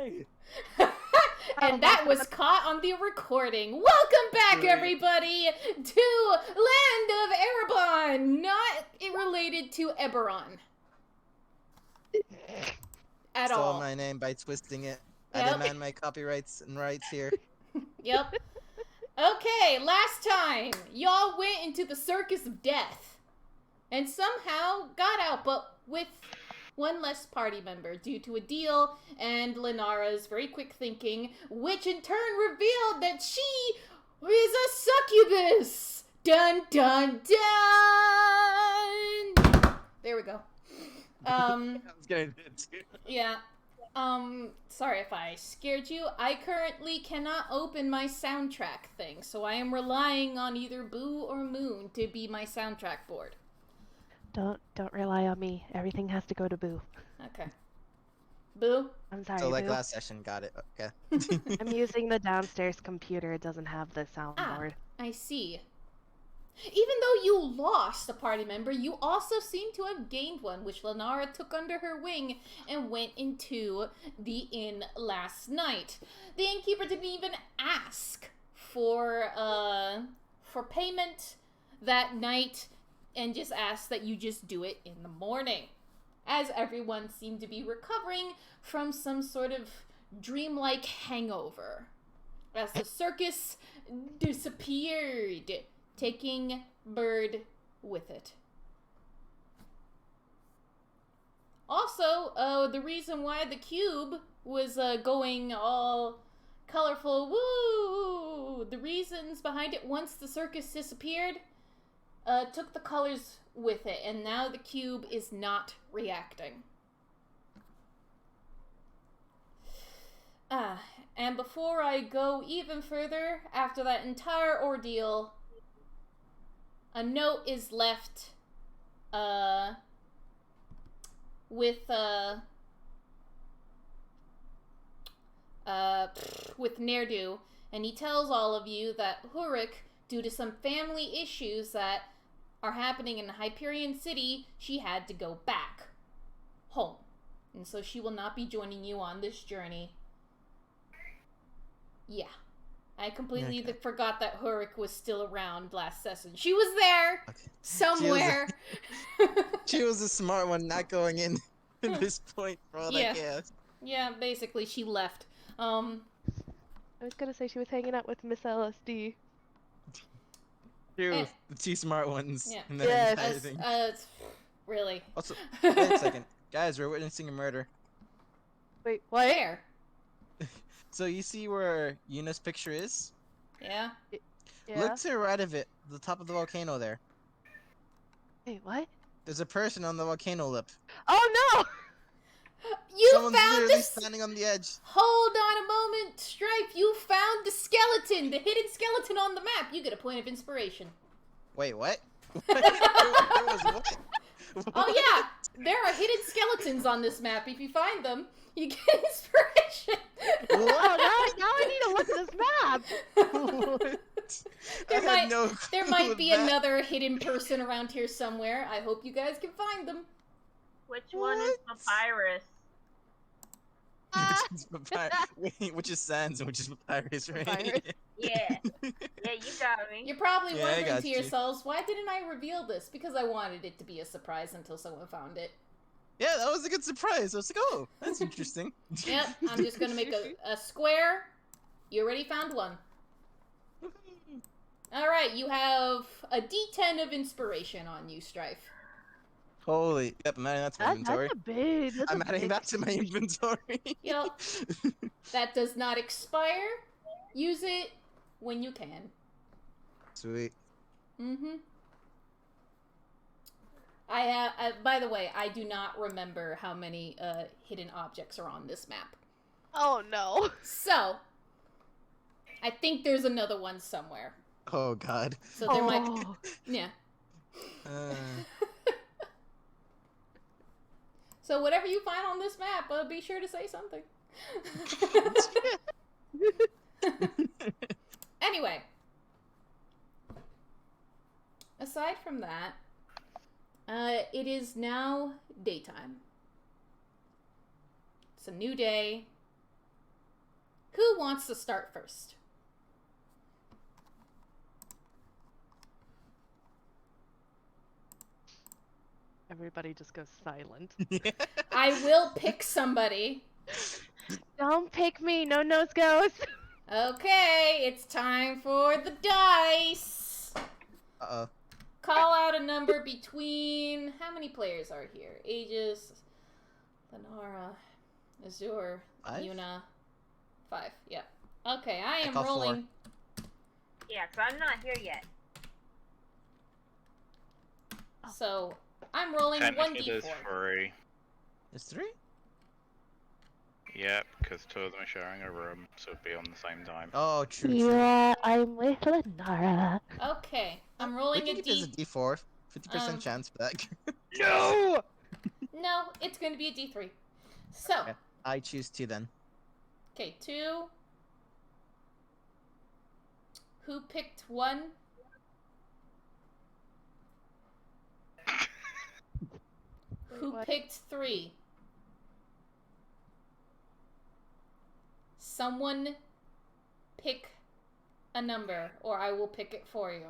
Yay! And that was caught on the recording. Welcome back, everybody, to Land of Errebon, not related to Eberron. At Stole all. my name by twisting it. Yep. I demand my copyrights and rights here. Yep. Okay, last time, y'all went into the Circus of Death and somehow got out, but with one less party member due to a deal and Lenara's very quick thinking, which in turn revealed that she is a succubus! Dun dun dun! There we go. I was gonna do it too. Yeah. Sorry if I scared you. I currently cannot open my soundtrack thing, so I am relying on either Boo or Moon to be my soundtrack board. Don't rely on me. Everything has to go to Boo. Okay. Boo? I'm sorry, So like Boo. last session, got it. Okay. I'm using the downstairs computer. It doesn't have the soundboard. I see. Even though you lost a party member, you also seem to have gained one, which Lenara took under her wing and went into the inn last night. The innkeeper didn't even ask for payment that night and just asked that you just do it in the morning, as everyone seemed to be recovering from some sort of dreamlike hangover as the circus disappeared, taking Bird with it. Also, the reason why the cube was going all colorful, woo! The reasons behind it once the circus disappeared took the colors with it, and now the cube is not reacting. And before I go even further, after that entire ordeal, a note is left with Nerdu, and he tells all of you that Hurik, due to some family issues that are happening in Hyperion City, she had to go back home. And so she will not be joining you on this journey. Yeah. I completely forgot that Hurik was still around last session. She was there somewhere. She was a smart one, not going in at this point for all that chaos. Yeah, basically she left. I was gonna say she was hanging out with Miss LSD. True, the two smart ones. Yeah. And that entire thing. Really. Also, wait a second. Guys, we're witnessing a murder. Wait, what? Where? So you see where Yuna's picture is? Yeah. Yeah. Look to the right of it, the top of the volcano there. Wait, what? There's a person on the volcano lip. Oh no! Someone's literally standing on the edge. Hold on a moment, Stripe. You found the skeleton, the hidden skeleton on the map. You get a point of inspiration. Wait, what? There was what? Oh yeah, there are hidden skeletons on this map. If you find them, you get inspiration. Wow, now I need to look at this map. There might be another hidden person around here somewhere. I hope you guys can find them. Which one is Papyrus? Which is Sans and which is Papyrus, right? Papyrus. Yeah. Yeah, you got me. You're probably Yeah, I wondering got to you. yourselves, why didn't I reveal this? Because I wanted it to be a surprise until someone found it. Yeah, that was a good surprise. I was like, oh, that's interesting. Yep, I'm just gonna make a square. You already found one. Alright, you have a D10 of inspiration on you, Strife. Holy, yep, I'm adding that to my inventory. I'm adding that to my inventory. Yep. That does not expire. Use it when you can. Sweet. Mm-hmm. By the way, I do not remember how many hidden objects are on this map. Oh no. So, I think there's another one somewhere. Oh god. So there might be... Yeah. So whatever you find on this map, be sure to say something. Anyway. Aside from that, it is now daytime. It's a new day. Who wants to start first? Everybody just goes silent. I will pick somebody. Don't pick me, no nose goes. Okay, it's time for the dice. Uh-oh. Call out a number between... How many players are here? Aegis, Lenara, Azure, 5? Yuna. 5, yeah. Okay, I am call rolling... 4. Yeah, so I'm not here yet. So, I'm rolling Technically 1d4. there's 3. It's 3? Yep, because 2 of them are sharing a room, so it'd be on the same time. Oh, true, true. Yeah, I'm with Lenara. Okay, I'm rolling We can keep this a D4. 50% chance for that. No! No, it's going to be a D3. So, Okay, I choose 2 then. okay, 2. Who picked 1? Who picked 3? Someone pick a number, or I will pick it for you.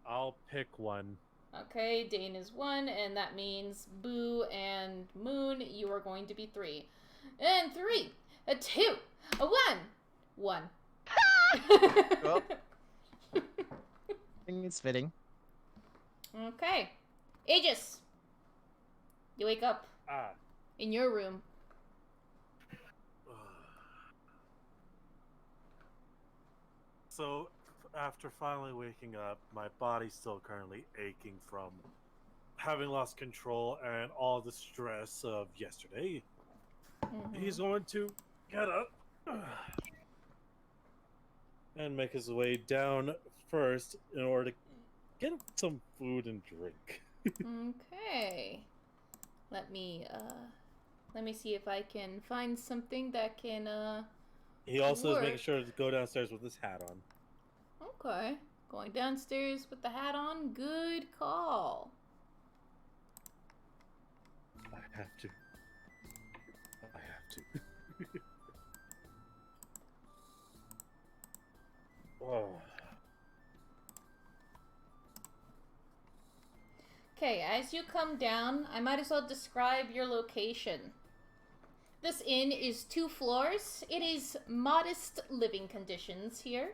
I'll pick 1. Okay, Dane is 1, and that means Boo and Moon, you are going to be 3. And 3, a 2, a 1. 1. Well, I think it's fitting. Okay. Aegis, you wake up in your room. So, after finally waking up, my body's still currently aching from having lost control and all the stress of yesterday. He's going to get up and make his way down first in order to get some food and drink. Okay. Let me see if I can find something that can He also work. is making sure to go downstairs with his hat on. Okay. Going downstairs with the hat on. Good call. I have to. Oh. Okay, as you come down, I might as well describe your location. This inn is 2 floors. It is modest living conditions here.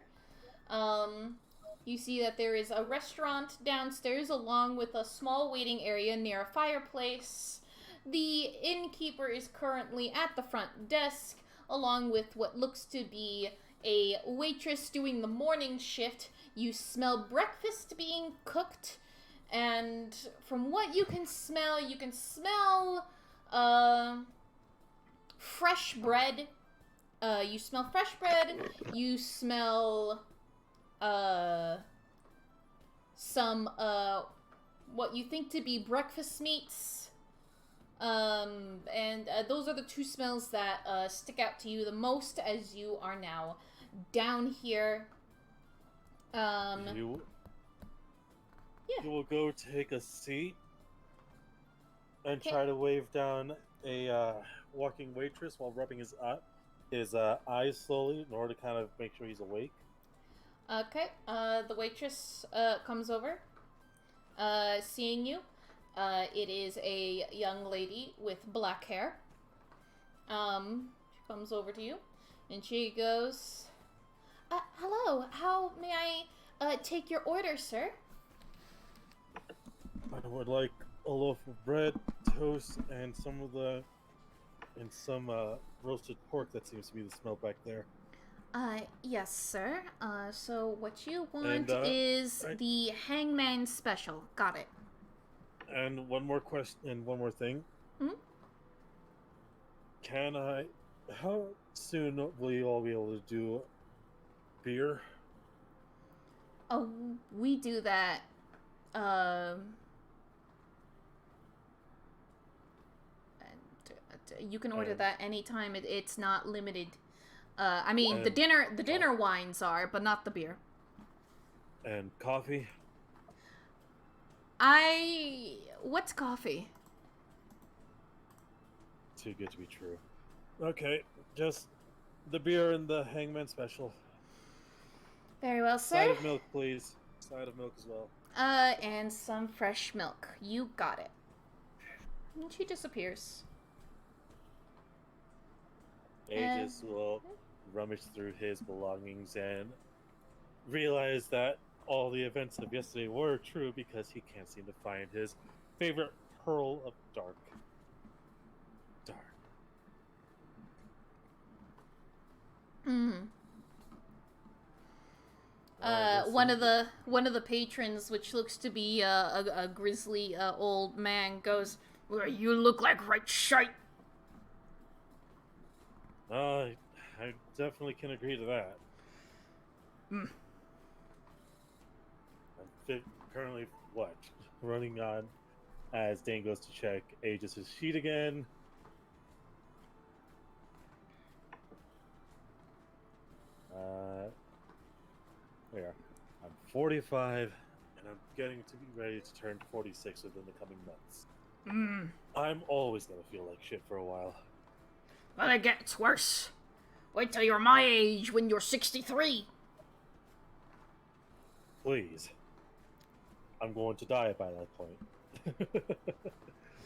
You see that there is a restaurant downstairs along with a small waiting area near a fireplace. The innkeeper is currently at the front desk along with what looks to be a waitress doing the morning shift. You smell breakfast being cooked, and from what you can smell fresh bread. You smell fresh bread. You smell some what you think to be breakfast meats. And those are the 2 smells that stick out to you the most as you are now down here. You will go take a seat and try to wave down a walking waitress while rubbing his eyes slowly in order to kind of make sure he's awake. Okay, the waitress comes over, seeing you. It is a young lady with black hair. She comes over to you, and she goes, hello, how may I take your order, sir? I would like a loaf of bread, toast, and some roasted pork. That seems to be the smell back there. Yes, sir. So what you want is the hangman special. Got it. And one more question, and one more thing. How soon will you all be able to do beer? Oh, we do that, you can order that anytime. It's not limited. I mean, the dinner wines are, but not the beer. And coffee? What's coffee? Too good to be true. Okay, just The beer and the hangman special. Very well, sir. Side of milk, please. Side of milk as well. And some fresh milk. You got it. And she disappears. Aegis will rummage through his belongings and realize that all the events of yesterday were true because he can't seem to find his favorite pearl of dark. Mm. One of the patrons, which looks to be a grizzly old man, goes, "Well, you look like right shite." I definitely can agree to that. Hmm. I'm currently running on as Dane goes to check Aegis' sheet again. There. I'm 45, and I'm getting to be ready to turn 46 within the coming months. I'm always gonna feel like shit for a while. Well, it gets worse. Wait till you're my age when you're 63. Please. I'm going to die by that point.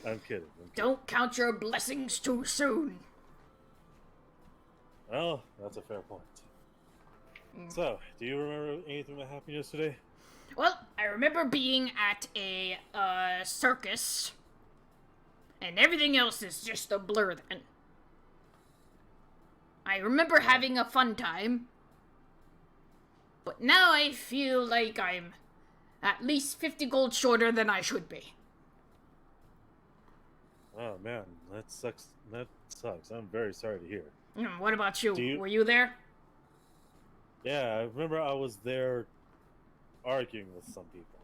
I'm kidding. Don't count your blessings too soon. Well, that's a fair point. So, do you remember anything that happened yesterday? Well, I remember being at a circus, and everything else is just a blur then. I remember having a fun time, but now I feel like I'm at least 50 gold shorter than I should be. Oh man, that sucks. That sucks. I'm very sorry to hear. What about you? Were you there? Yeah, I remember I was there arguing with some people.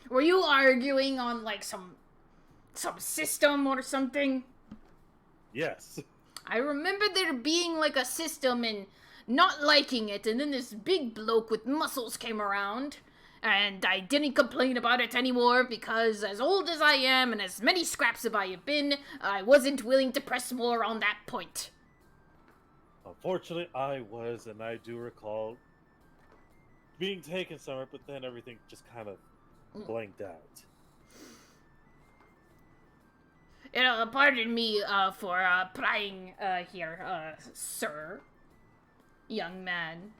Were you arguing on, like, some system or something? Yes. I remember there being, like, a system and not liking it, and then this big bloke with muscles came around, and I didn't complain about it anymore because as old as I am and as many scraps as I have been, I wasn't willing to press more on that point. Unfortunately, I was, and I do recall being taken somewhere, but then everything just kind of blanked out. Pardon me for prying here, sir. Young man.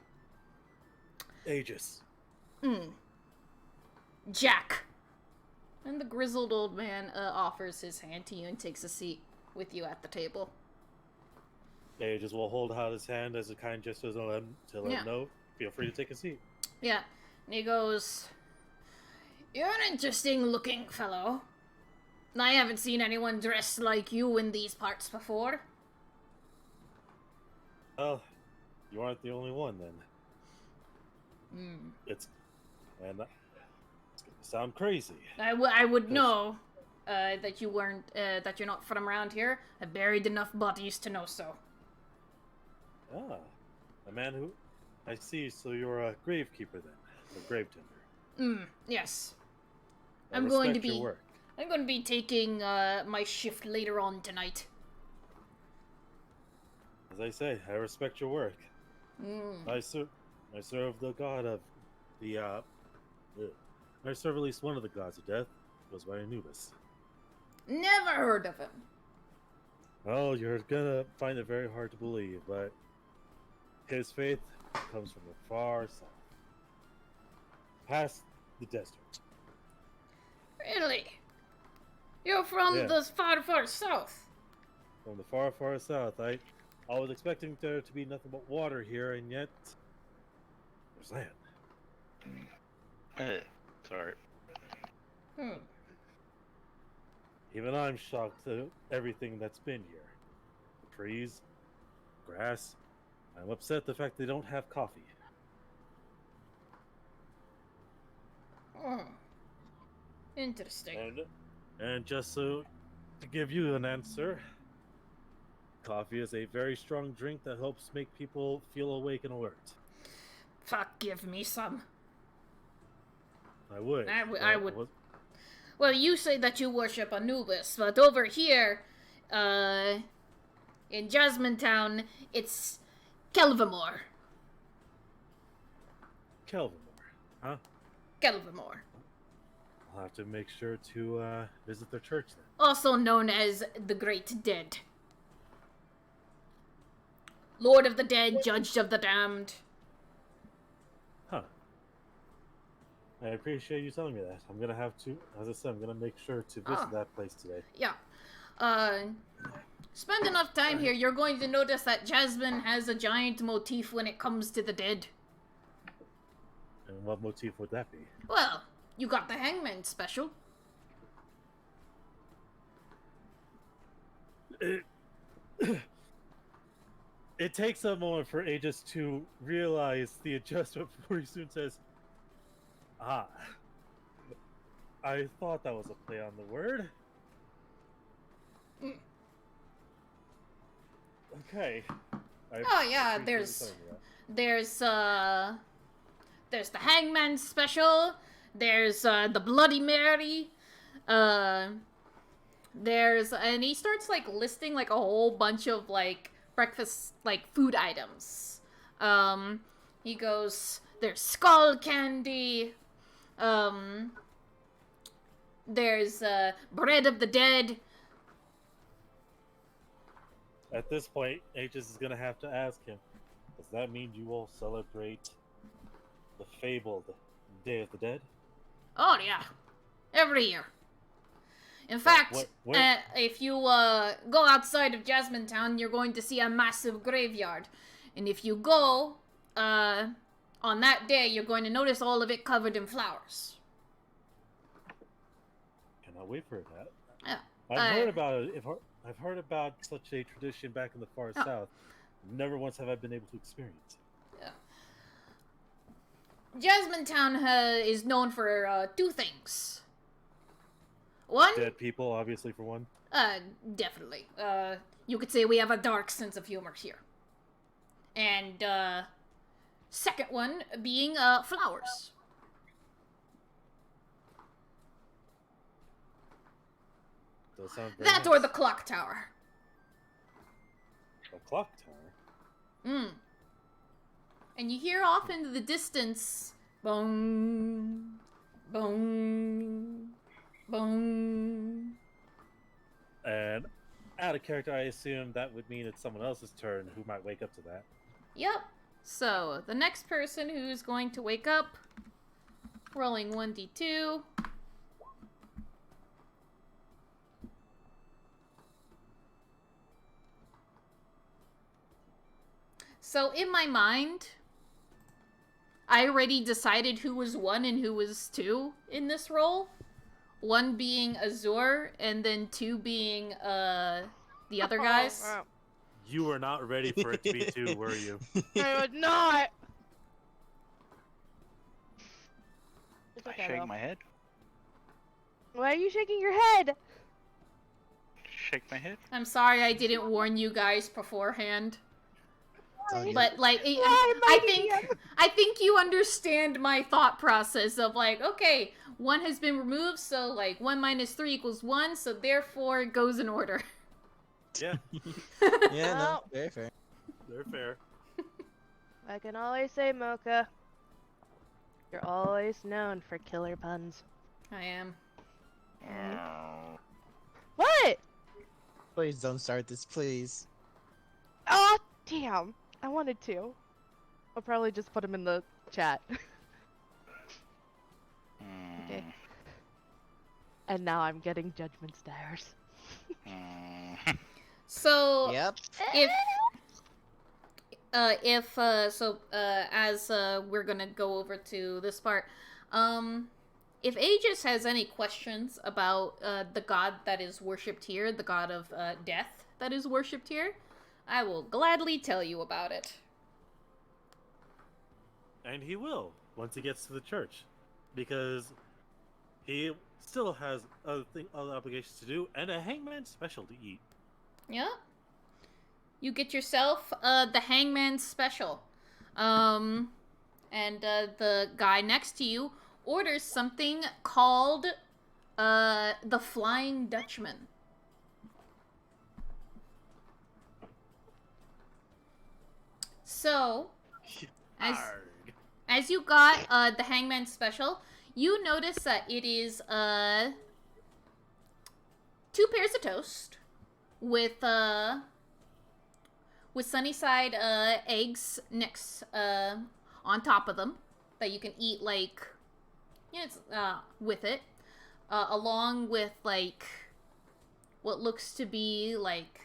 Aegis. Jack. And the grizzled old man offers his hand to you and takes a seat with you at the table. Aegis will hold out his hand as a kind gesture to let him know. Feel free to take a seat. Yeah. And he goes, "You're an interesting looking fellow. I haven't seen anyone dressed like you in these parts before." Well, you aren't the only one then. It's gonna sound crazy. I would know that you weren't that you're not from around here. I buried enough bodies to know so. Ah, a man who I see. So you're a gravekeeper then, a grave tender. Yes. I'm going to be. Your work. I'm going to be taking my shift later on tonight. As I say, I respect your work. I serve the god of the I serve at least one of the gods of death. It goes by Anubis. Never heard of him. Well, you're gonna find it very hard to believe, but his faith comes from the far south, past the desert. Really? You're from the far, far south? From the far, far south. I was expecting there to be nothing but water here, and yet there's land. Sorry. Even I'm shocked at everything that's been here. The trees, grass. I'm upset the fact they don't have coffee. Interesting. And just so to give you an answer, coffee is a very strong drink that helps make people feel awake and alert. Fuck, give me some. I would. I would. Well, you say that you worship Anubis, but over here, in Jasmine Town, it's Kelvamore. Kelvin, huh? Kelvamore. I'll have to make sure to visit their church then. Also known as the Great Dead. Lord of the Dead, Judge of the Damned. Huh. I appreciate you telling me that. I'm gonna have to, as I said, I'm gonna make sure to visit that place today. Yeah. Spend enough time here, you're going to notice that Jasmine has a giant motif when it comes to the dead. And what motif would that be? Well, you got the Hangman special. It takes a moment for Aegis to realize the adjustment before he soon says, "Ah, I thought that was a play on the word." Okay. Oh yeah, there's the Hangman special. There's the Bloody Mary. And he starts like listing like a whole bunch of like breakfast like food items. He goes, there's skull candy. There's bread of the dead. At this point, Aegis is gonna have to ask him, does that mean you will celebrate the fabled Day of the Dead? Oh yeah, every year. In fact, if you go outside of Jasmine Town, you're going to see a massive graveyard. And if you go on that day, you're going to notice all of it covered in flowers. Cannot wait for that. Yeah. I've heard about it. I've heard about such a tradition back in the far south. Never once have I been able to experience it. Yeah. Jasmine Town is known for two things. One? Dead people, obviously, for one. Definitely. You could say we have a dark sense of humor here. And, second one being, flowers. Does sound very That nice. or the clock tower. A clock tower? And you hear off into the distance, boom, boom, boom. And out of character, I assume that would mean it's someone else's turn who might wake up to that. Yep. So, the next person who's going to wake up, rolling 1d2. So, in my mind, I already decided who was 1 and who was 2 in this role. 1 being Azure, and then 2 being, the other guys. Oh, wow. You were not ready for it to be 2, were you? I would not! It's I okay, shake though. my head. Why are you shaking your head? Shake my head. I'm sorry I didn't warn you guys beforehand. Okay. But like, Why, I think you understand my thought process of like, okay, 1 has been removed, so like 1 minus 3 equals 1, so therefore it goes in order. Yeah, Yeah, no, very fair. they're fair. I can always say, Mocha, you're always known for killer puns. I am. What? Please don't start this, please. Oh, damn. I wanted to. I'll probably just put him in the chat. Okay. And now I'm getting judgment stares. So Yep. as we're gonna go over to this part, if Aegis has any questions about the god that is worshipped here, the god of death that is worshipped here, I will gladly tell you about it. And he will, once he gets to the church. Because he still has other obligations to do, and a hangman special to eat. Yeah. You get yourself the Hangman special. And the guy next to you orders something called the Flying Dutchman. So, Arg. as you got the Hangman Special, you notice that it is 2 pairs of toast with Sunnyside eggs next on top of them that you can eat like with it, along with like what looks to be like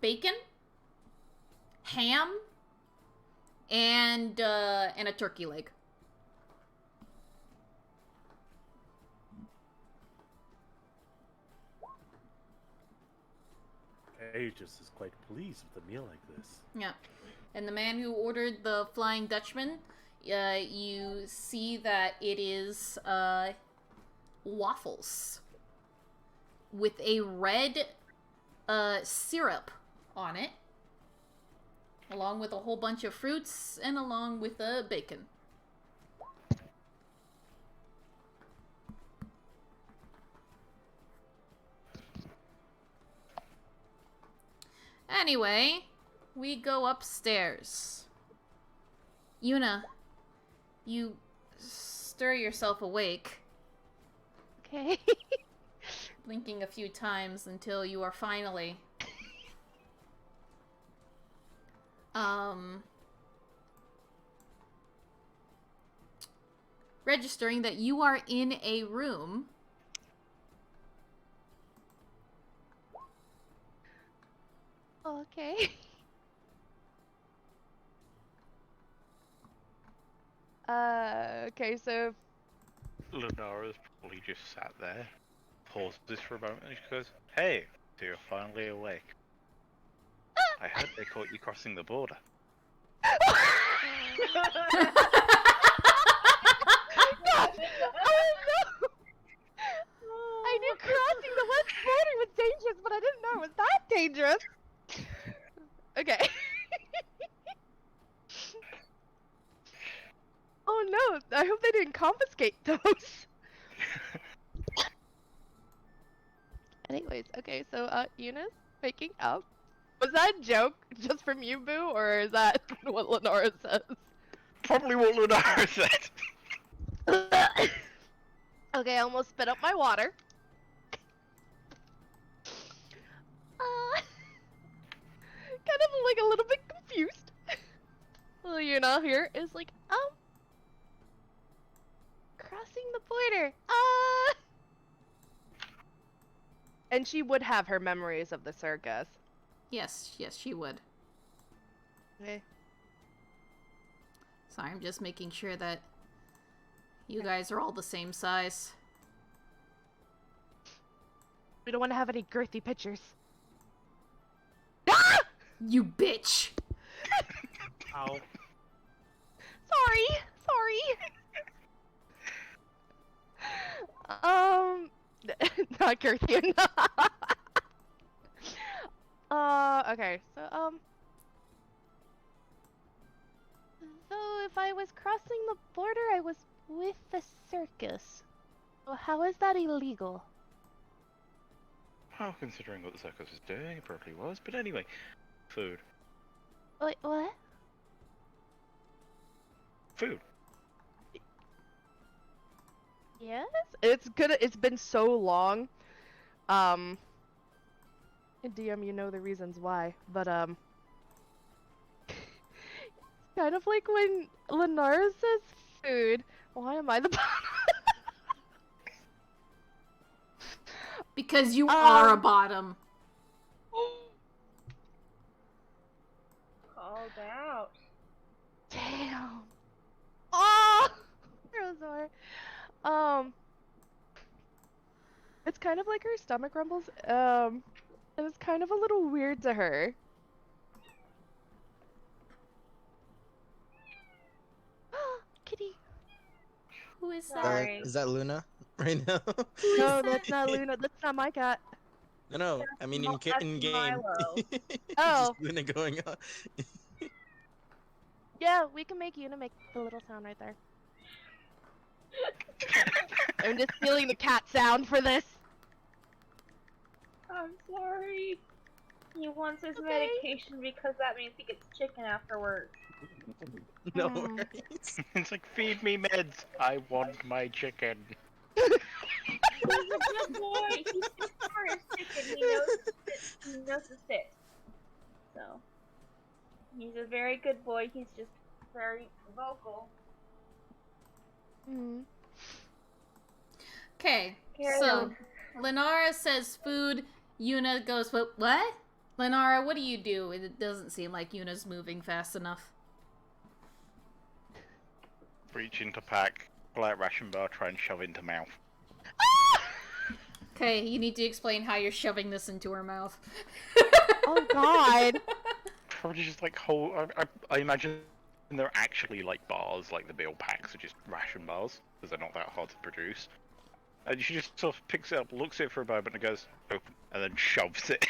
bacon, ham, and a turkey leg. Aegis is quite pleased with a meal like this. Yeah. And the man who ordered the Flying Dutchman, you see that it is waffles with a red syrup on it, along with a whole bunch of fruits and along with bacon. Anyway, we go upstairs. Yuna, you stir yourself awake, Okay. blinking a few times until you are finally registering that you are in a room. Okay. Okay, so Lunara's probably just sat there, pauses for a moment, and she goes, "Hey, so you're finally awake. I heard they caught you crossing the border." God! Oh no! I knew crossing the west border was dangerous, but I didn't know it was that dangerous. Okay. Oh no! I hope they didn't confiscate those. Anyways, okay, so Eunice waking up. Was that a joke just from you, Boo, or is that what Lenora says? Probably what Lunara said. Okay, I almost spit up my water. Kind of like a little bit confused. Luna here is like, crossing the border. And she would have her memories of the circus. Yes, she would. Okay. Sorry, I'm just making sure that you guys are all the same size. We don't want to have any girthy pictures. You bitch! Ow. Sorry. Not girthy enough. Okay, so, so if I was crossing the border, I was with the circus. Well, how is that illegal? Well, considering what the circus was doing, it probably was. But anyway, food. Wait, what? Food. Yes? It's been so long. DM, you know the reasons why, but, it's kind of like when Lenara says food. Why am I the bottom? Because you are a bottom. Called out. Damn. Oh, Rosor. It's kind of like her stomach rumbles. And it's kind of a little weird to her. Kitty. Who is that? Sorry. Is that Luna right now? No, that's not Luna. That's not my cat. No, I mean in game. Milo. Oh. Just Luna going on. Yeah, we can make Una make the little sound right there. I'm just stealing the cat sound for this. I'm sorry. He wants his medication because that means he gets chicken afterwards. No worries. It's like, feed me meds. I want my chicken. He's a good boy. He's just for his chicken. He knows the sit. So he's a very good boy. He's just very vocal. Mm. Okay, Carry so on. Lenara says food. Yuna goes, what? Lenara, what do you do? It doesn't seem like Yuna's moving fast enough. Reach into pack, pull out ration bar, try and shove into mouth. Okay, you need to explain how you're shoving this into her mouth. Oh god. Probably just like whole. I imagine they're actually like bars, like the meal packs are just ration bars, because they're not that hard to produce. And she just sort of picks it up, looks at it for a moment, and goes, open, and then shoves it.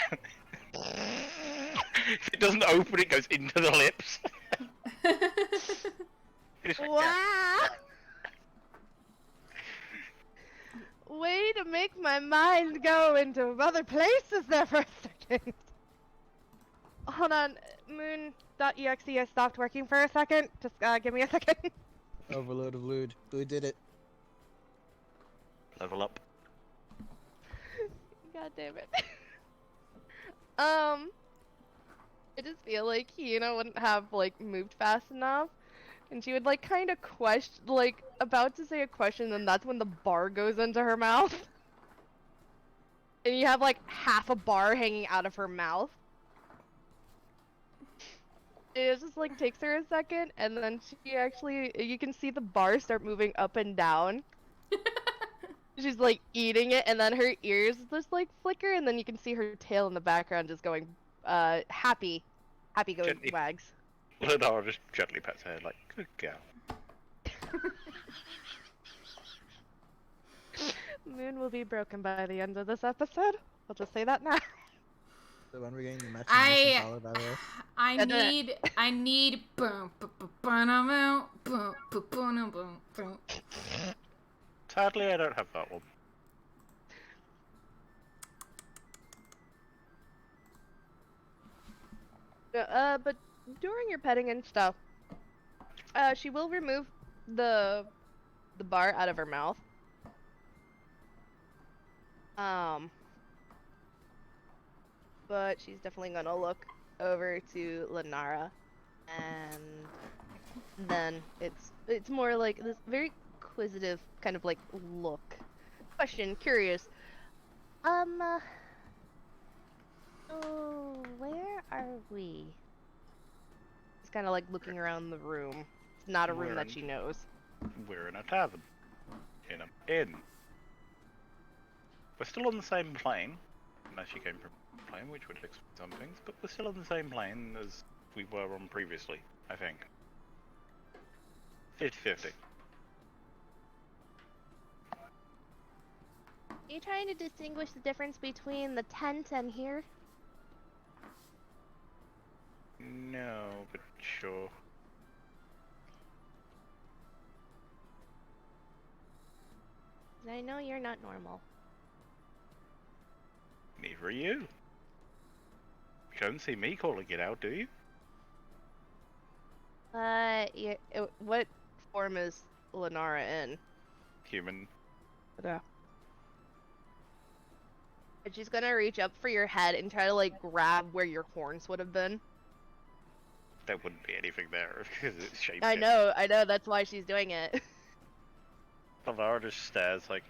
If it doesn't open, it goes into the lips. It's like, Wow. Way to make my mind go into other places there for a second. Hold on, moon.exe stopped working for a second. Just give me a second. Overload of lewd. Who did it? level up. God damn it. I just feel like Hina wouldn't have like moved fast enough, and she would like kind of question, like about to say a question, and that's when the bar goes into her mouth, and you have like half a bar hanging out of her mouth. It just like takes her a second, and then she actually, you can see the bar start moving up and down. She's like eating it, and then her ears just like flicker, and then you can see her tail in the background just going, happy go Gently. wags. Lenara just gently pets her head like, good girl. Moon will be broken by the end of this episode. I'll just say that now. So when we're getting the matching color, by the way. I need boom boom boom boom boom. Sadly, I don't have that one. But during your petting and stuff, she will remove the bar out of her mouth. But she's definitely gonna look over to Lenara, and then it's more like this very inquisitive kind of like look, question, curious. Oh, where are we? It's kind of like looking around the room. It's not a room that she knows. We're in a tavern. In an inn. We're still on the same plane, unless you came from a plane, which would explain some things, but we're still on the same plane as we were on previously, I think. 50-50. Are you trying to distinguish the difference between the tent and here? No, but sure. I know you're not normal. Neither are you. You don't see me calling it out, do you? Yeah, what form is Lenara in? Human. Yeah. And she's gonna reach up for your head and try to like grab where your horns would have been. There wouldn't be anything there because it's shaped. I know, that's why she's doing it. Lara just stares like,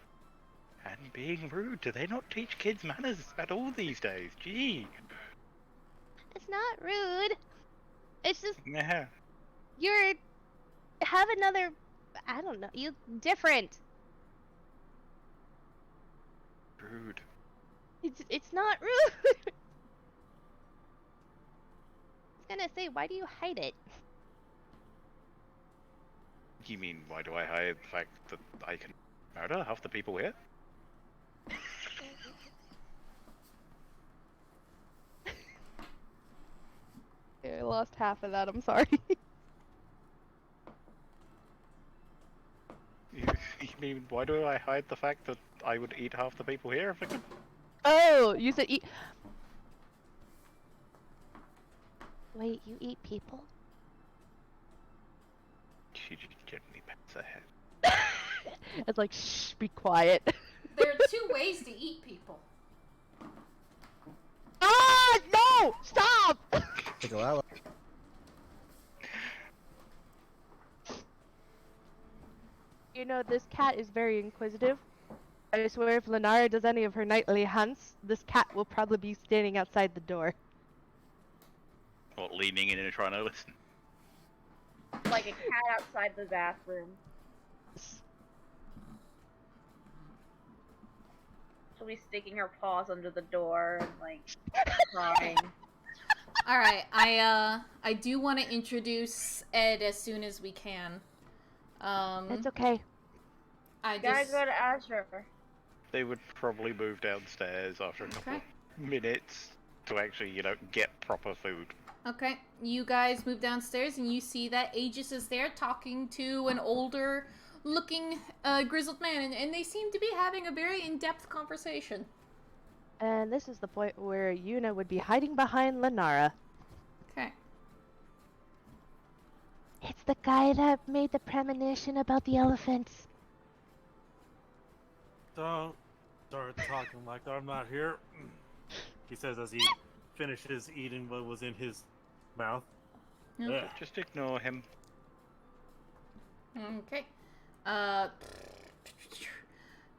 and being rude, do they not teach kids manners at all these days? Gee. It's not rude. It's just Yeah. have another, I don't know, you different. Rude. It's not rude. I was gonna say, why do you hide it? You mean, why do I hide the fact that I can murder half the people here? Yeah, I lost half of that, I'm sorry. You mean, why do I hide the fact that I would eat half the people here if I could? Oh, you said eat. Wait, you eat people? She just gently pats her head. It's like, shh, be quiet. There are two ways to eat people. Ah, no! Stop! Take a while. You know, this cat is very inquisitive. I swear if Lenara does any of her nightly hunts, this cat will probably be standing outside the door. Or leaning in and trying to listen. Like a cat outside the bathroom. She'll be sticking her paws under the door and like crying. All right, I do want to introduce Ed as soon as we can. That's okay. I Gotta just go to Azure. They would probably move downstairs after a couple of minutes to actually, you know, get proper food. Okay, you guys move downstairs and you see that Aegis is there talking to an older looking grizzled man, and they seem to be having a very in-depth conversation. And this is the point where Yuna would be hiding behind Lenara. Okay. It's the guy that made the premonition about the elephants. Don't start talking like I'm not here. He says as he finishes eating what was in his mouth. Okay. Just ignore him. Okay.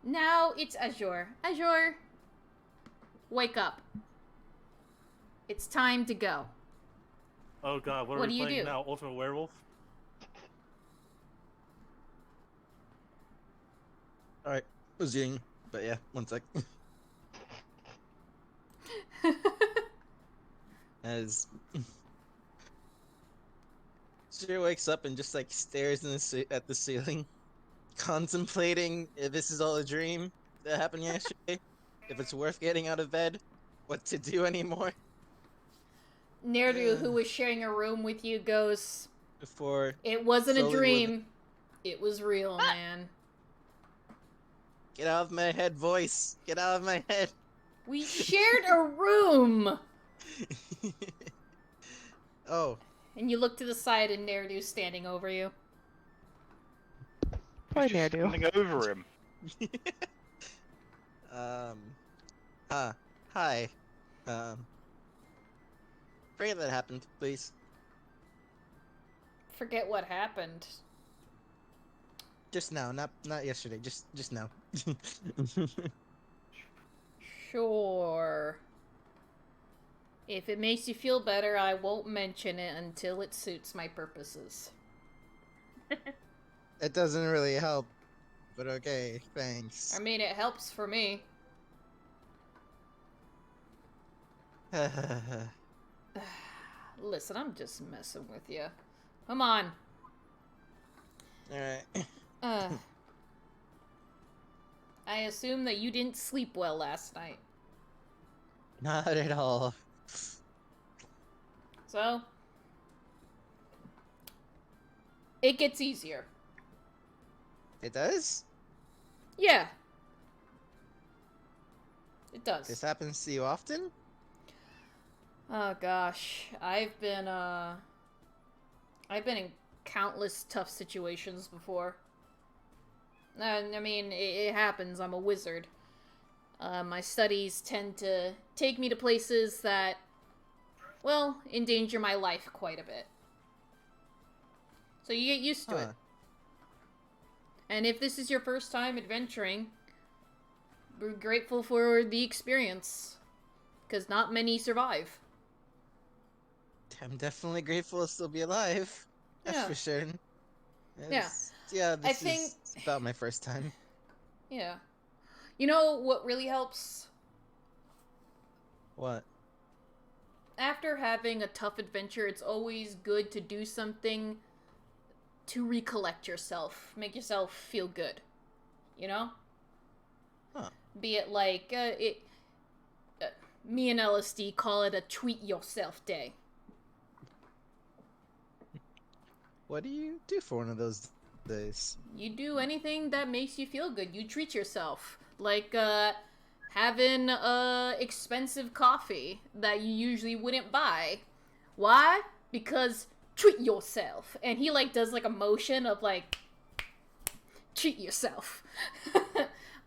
Now it's Azure. Azure, wake up. It's time to go. Oh god, what are What we do you playing do? now? Ultimate Werewolf? Alright, was eating, but yeah, one sec. As she wakes up and just like stares in at the ceiling, contemplating if this is all a dream that happened yesterday, if it's worth getting out of bed, what to do anymore. Nerdu, who was sharing a room with you, goes, Before "It wasn't a slowly dream. It was real, man. get out of my head, voice. Get out of my head. We shared a room." Oh. And you look to the side and Nerdu's standing over you. Poor Just Nerdu. standing over him. Hi. Forget that happened, please. Forget what happened. Just now, not yesterday. Just now. Sure. If it makes you feel better, I won't mention it until it suits my purposes. It doesn't really help, but okay, thanks. I mean, it helps for me. Listen, I'm just messing with you. Come on. Alright. I assume that you didn't sleep well last night. Not at all. So, it gets easier. It does? Yeah. It does. This happens to you often? Oh gosh, I've been in countless tough situations before. I mean, it happens. I'm a wizard. My studies tend to take me to places that, well, endanger my life quite a bit. So you get used to it. And if this is your first time adventuring, we're grateful for the experience. Because not many survive. I'm definitely grateful to still be alive. That's Yeah. for sure. Yeah. Yeah, I this think- is about my first time. Yeah. You know what really helps? What? After having a tough adventure, it's always good to do something to recollect yourself. Make yourself feel good. You know? Huh. Be it like, me and LSD call it a treat yourself day. What do you do for one of those days? You do anything that makes you feel good. You treat yourself. Like, having expensive coffee that you usually wouldn't buy. Why? Because treat yourself. And he, like, does, like, a motion of, like, treat yourself.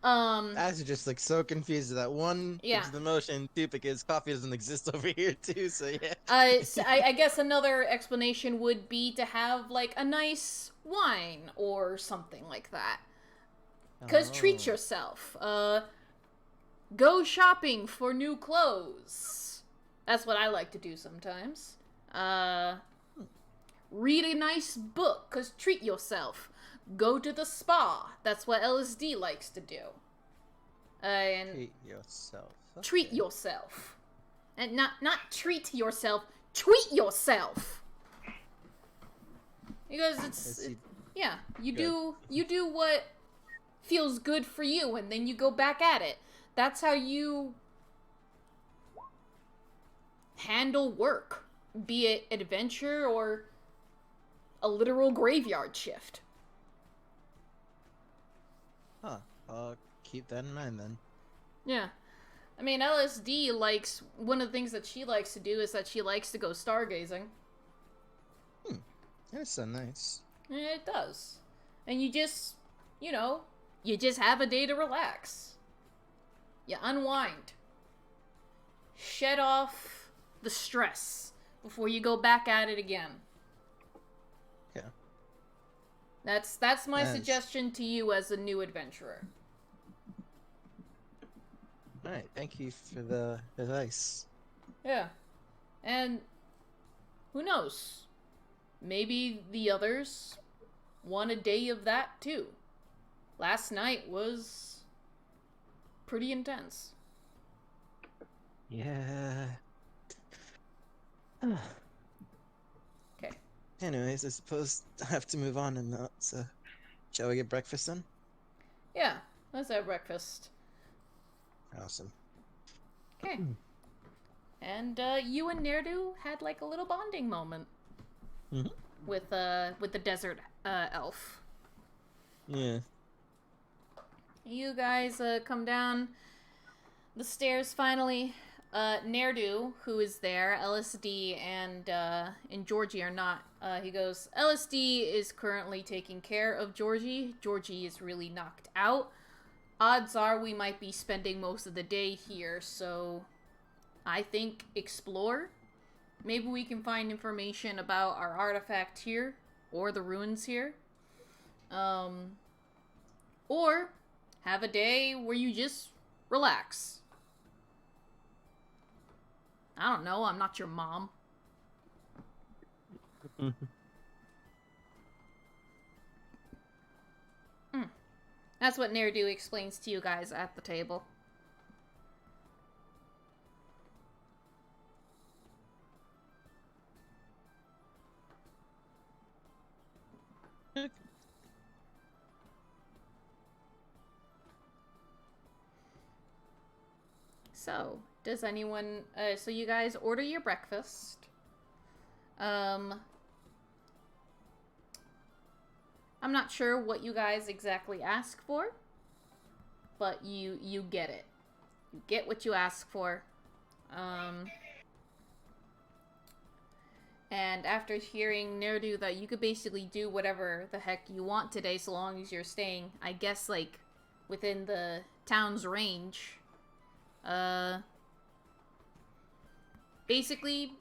I was just like so confused at that. One, Yeah. because the motion. Two, because coffee doesn't exist over here too. So yeah. So I guess another explanation would be to have, like, a nice wine or something like that. Because treat Oh. yourself. Go shopping for new clothes. That's what I like to do sometimes. Read a nice book, because treat yourself. Go to the spa. That's what LSD likes to do. And Treat yourself. treat Okay. yourself. And not treat yourself, treat yourself. Because Yes, yeah, you Good. do what feels good for you, and then you go back at it. That's how you handle work, be it adventure or a literal graveyard shift. Huh. I'll keep that in mind then. Yeah. I mean, LSD likes, one of the things that she likes to do is that she likes to go stargazing. That's so nice. And it does. And you just, you know, you just have a day to relax. You unwind. Shed off the stress before you go back at it again. Yeah. That's my Nice. suggestion to you as a new adventurer. All right. Thank you for the advice. Yeah. And who knows? Maybe the others want a day of that too. Last night was pretty intense. Yeah. Okay. Anyways, I suppose I have to move on and not. So, shall we get breakfast then? Yeah, let's have breakfast. Awesome. Okay. And you and Nerdu had like a little bonding moment Mhm. with the desert elf. Yeah. You guys come down the stairs finally. Nerdu, who is there, LSD and Georgie are not. He goes, LSD is currently taking care of Georgie. Georgie is really knocked out. Odds are we might be spending most of the day here, so I think explore. Maybe we can find information about our artifact here, or the ruins here. Or have a day where you just relax. I don't know, I'm not your mom. That's what Nerdu explains to you guys at the table. So, does anyone, so you guys order your breakfast. I'm not sure what you guys exactly ask for, but you get it. You get what you ask for. And after hearing Nerdu that you could basically do whatever the heck you want today so long as you're staying, I guess, like, within the town's range, basically,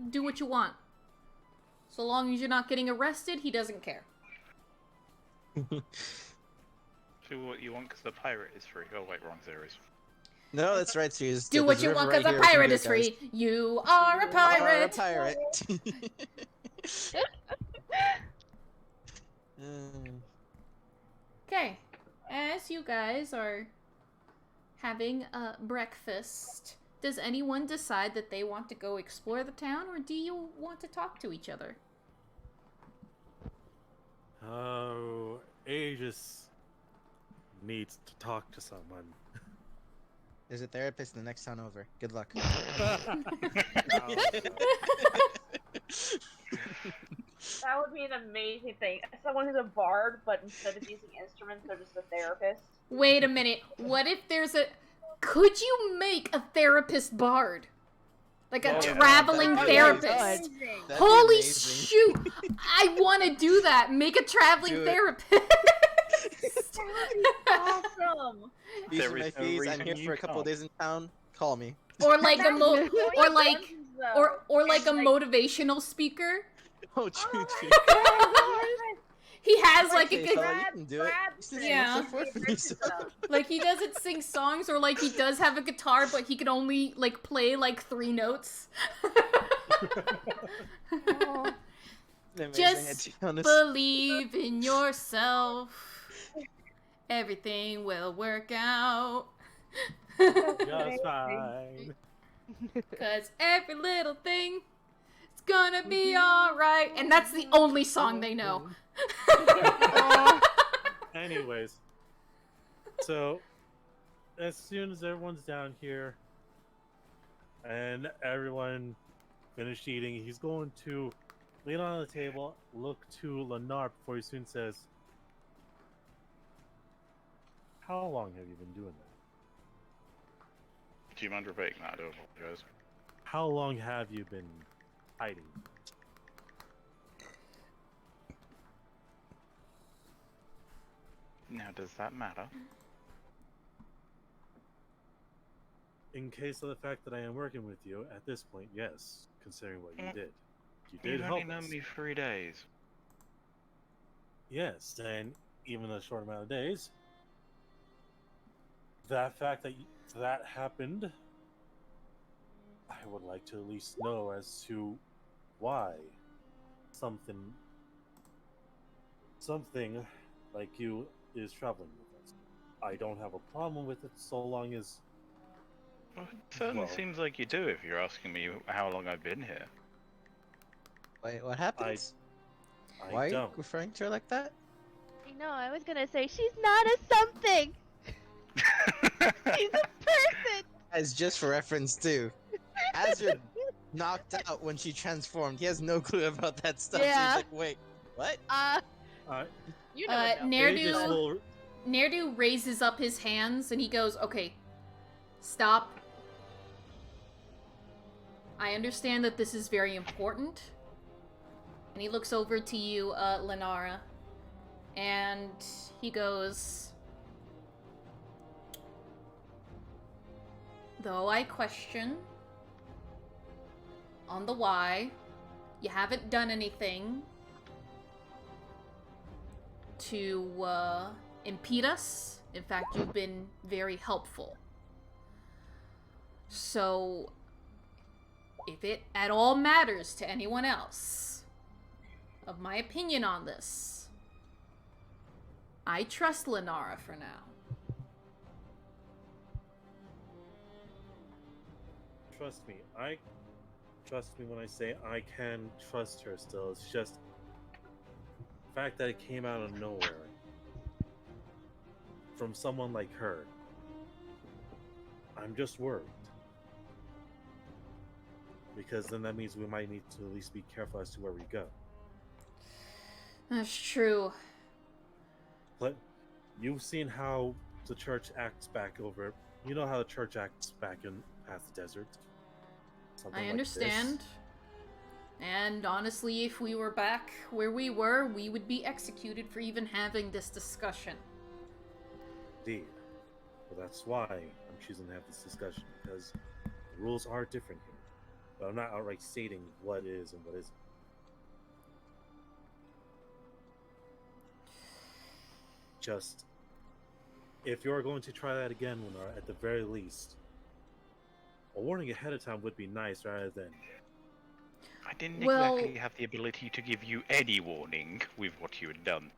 do what you want. So long as you're not getting arrested, he doesn't care. Do what you want because the pirate is free. Oh wait, wrong series. No, that's right, Suze. Do what you want because a pirate is free. You are a pirate. Pirate. Okay, as you guys are having breakfast, does anyone decide that they want to go explore the town, or do you want to talk to each other? Oh, Aegis needs to talk to someone. There's a therapist in the next town over. Good luck. That would be an amazing thing. Someone who's a bard, but instead of using instruments, they're just a therapist. Wait a minute. What if there's a... Could you make a therapist bard? Like a Oh, traveling that'd be therapist. amazing. Amazing. That'd be Holy amazing. shoot! I want to do that. Make a traveling Do it. therapist. That would be awesome. These There are is my no fees. I'm reason here you for a couple can't. days in town. Call me. Or like a Imagine going or to like dungeons, though, or like a and, motivational speaker. Oh, choo Oh choo. my He has like Okay, a good, fella, you can do it. Since you Yeah. went so far for me, so- like he doesn't sing songs, or like he does have a guitar, but he can only like play like 3 notes. Oh. Amazing, Just to be honest. Believe in yourself. Everything will work out. Just fine. Cause every little thing is gonna be alright. And that's the only song they know. Anyways, so as soon as everyone's down here and everyone finished eating, he's going to lean on the table, look to Lennar before he soon says, "How long have you been doing that? Do you mind repeating that? I do apologize. How long have you been hiding?" Now, does that matter? In case of the fact that I am working with you, at this point, yes, considering what you did. You did You've help only known us. me 3 days. Yes, and even a short amount of days, that fact that that happened, I would like to at least know as to why something like you is traveling with us. I don't have a problem with it so long as Well, it certainly Well- seems like you do if you're asking me how long I've been here. Wait, what happens? I Why are you don't. referring to her like that? I know, I was gonna say, she's not a something! She's a person! As just for reference too. Azure knocked out when she transformed. He has no clue about that stuff. So Yeah. he's like, wait, what? You never know. Aegis will Nerdu raises up his hands and he goes, okay, stop. I understand that this is very important. And he looks over to you, Lenara. And he goes, though I question on the why, you haven't done anything to impede us. In fact, you've been very helpful. So, if it at all matters to anyone else of my opinion on this, I trust Lenara for now. trust me. Trust me when I say I can trust her still. It's just the fact that it came out of nowhere from someone like her. I'm just worried. Because then that means we might need to at least be careful as to where we go. That's true. But you've seen how the church acts back over. You know how the church acts back in past the desert. Something I like understand. this. And honestly, if we were back where we were, we would be executed for even having this discussion. Indeed. But that's why I'm choosing to have this discussion, because the rules are different here. But I'm not outright stating what is and what isn't. Just, if you're going to try that again, Lennar, at the very least, a warning ahead of time would be nice rather than... I didn't Well- exactly have the ability to give you any warning with what you had done.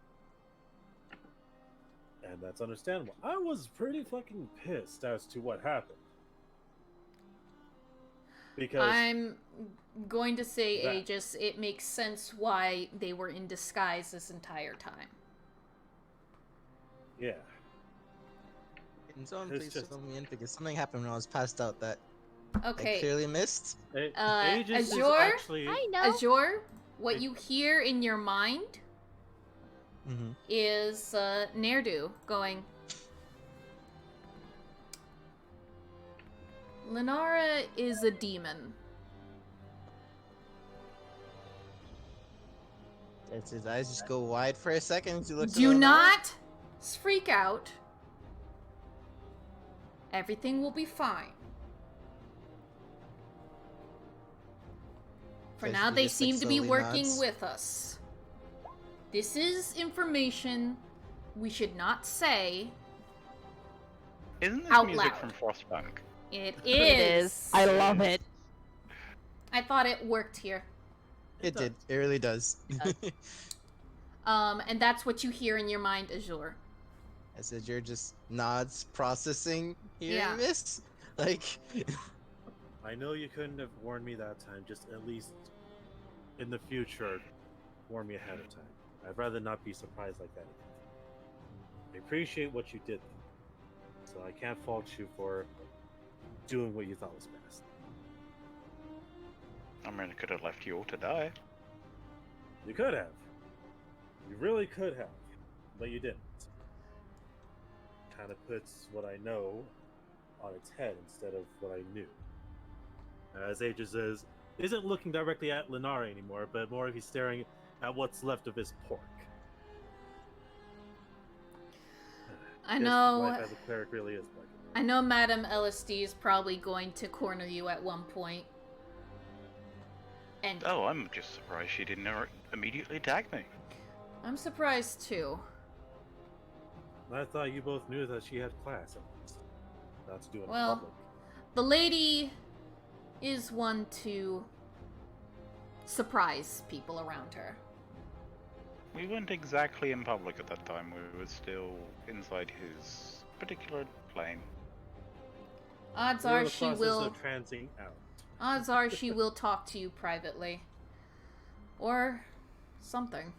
And that's understandable. I was pretty fucking pissed as to what happened. Because... I'm going to say, That- Aegis, it makes sense why they were in disguise this entire time. Yeah. Can someone It's please just- fill me in because something happened when I was passed out that I Okay, clearly missed. Aegis is Azure? actually... I know. Azure, what It- you hear in your mind Mm-hmm. is Nerdu going, Lenara is a demon. As his eyes just go wide for a second as he looks at Do Lenara. not freak out. Everything will be fine. For Okay, now, he they just, like, seem to be slowly working nods. with us. This is information we should not say Isn't this out music loud. from Frostbank? It is. It is. I love it. I thought it worked here. It did. It really does. And that's what you hear in your mind, Azure. I said you're just nods, processing, hearing Yeah. this. Like, I know you couldn't have warned me that time. Just at least in the future, warn me ahead of time. I'd rather not be surprised like that again. I appreciate what you did, so I can't fault you for doing what you thought was best. I mean, I could have left you all to die. You could have. You really could have, but you didn't. Kind of puts what I know on its head instead of what I knew. As Aegis isn't looking directly at Lenara anymore, but more he's staring at what's left of his pork. I Guess know. life as a cleric really is like it. I know Madame LSD is probably going to corner you at one point. And Oh, I'm just surprised she didn't immediately attack me. I'm surprised too. I thought you both knew that she had class at least. Not to do it in Well, public. The lady is one to surprise people around her. We weren't exactly in public at that time. We were still inside his particular plane. Odds We're in are the she process will. of transing out. Odds are she will talk to you privately. Or something.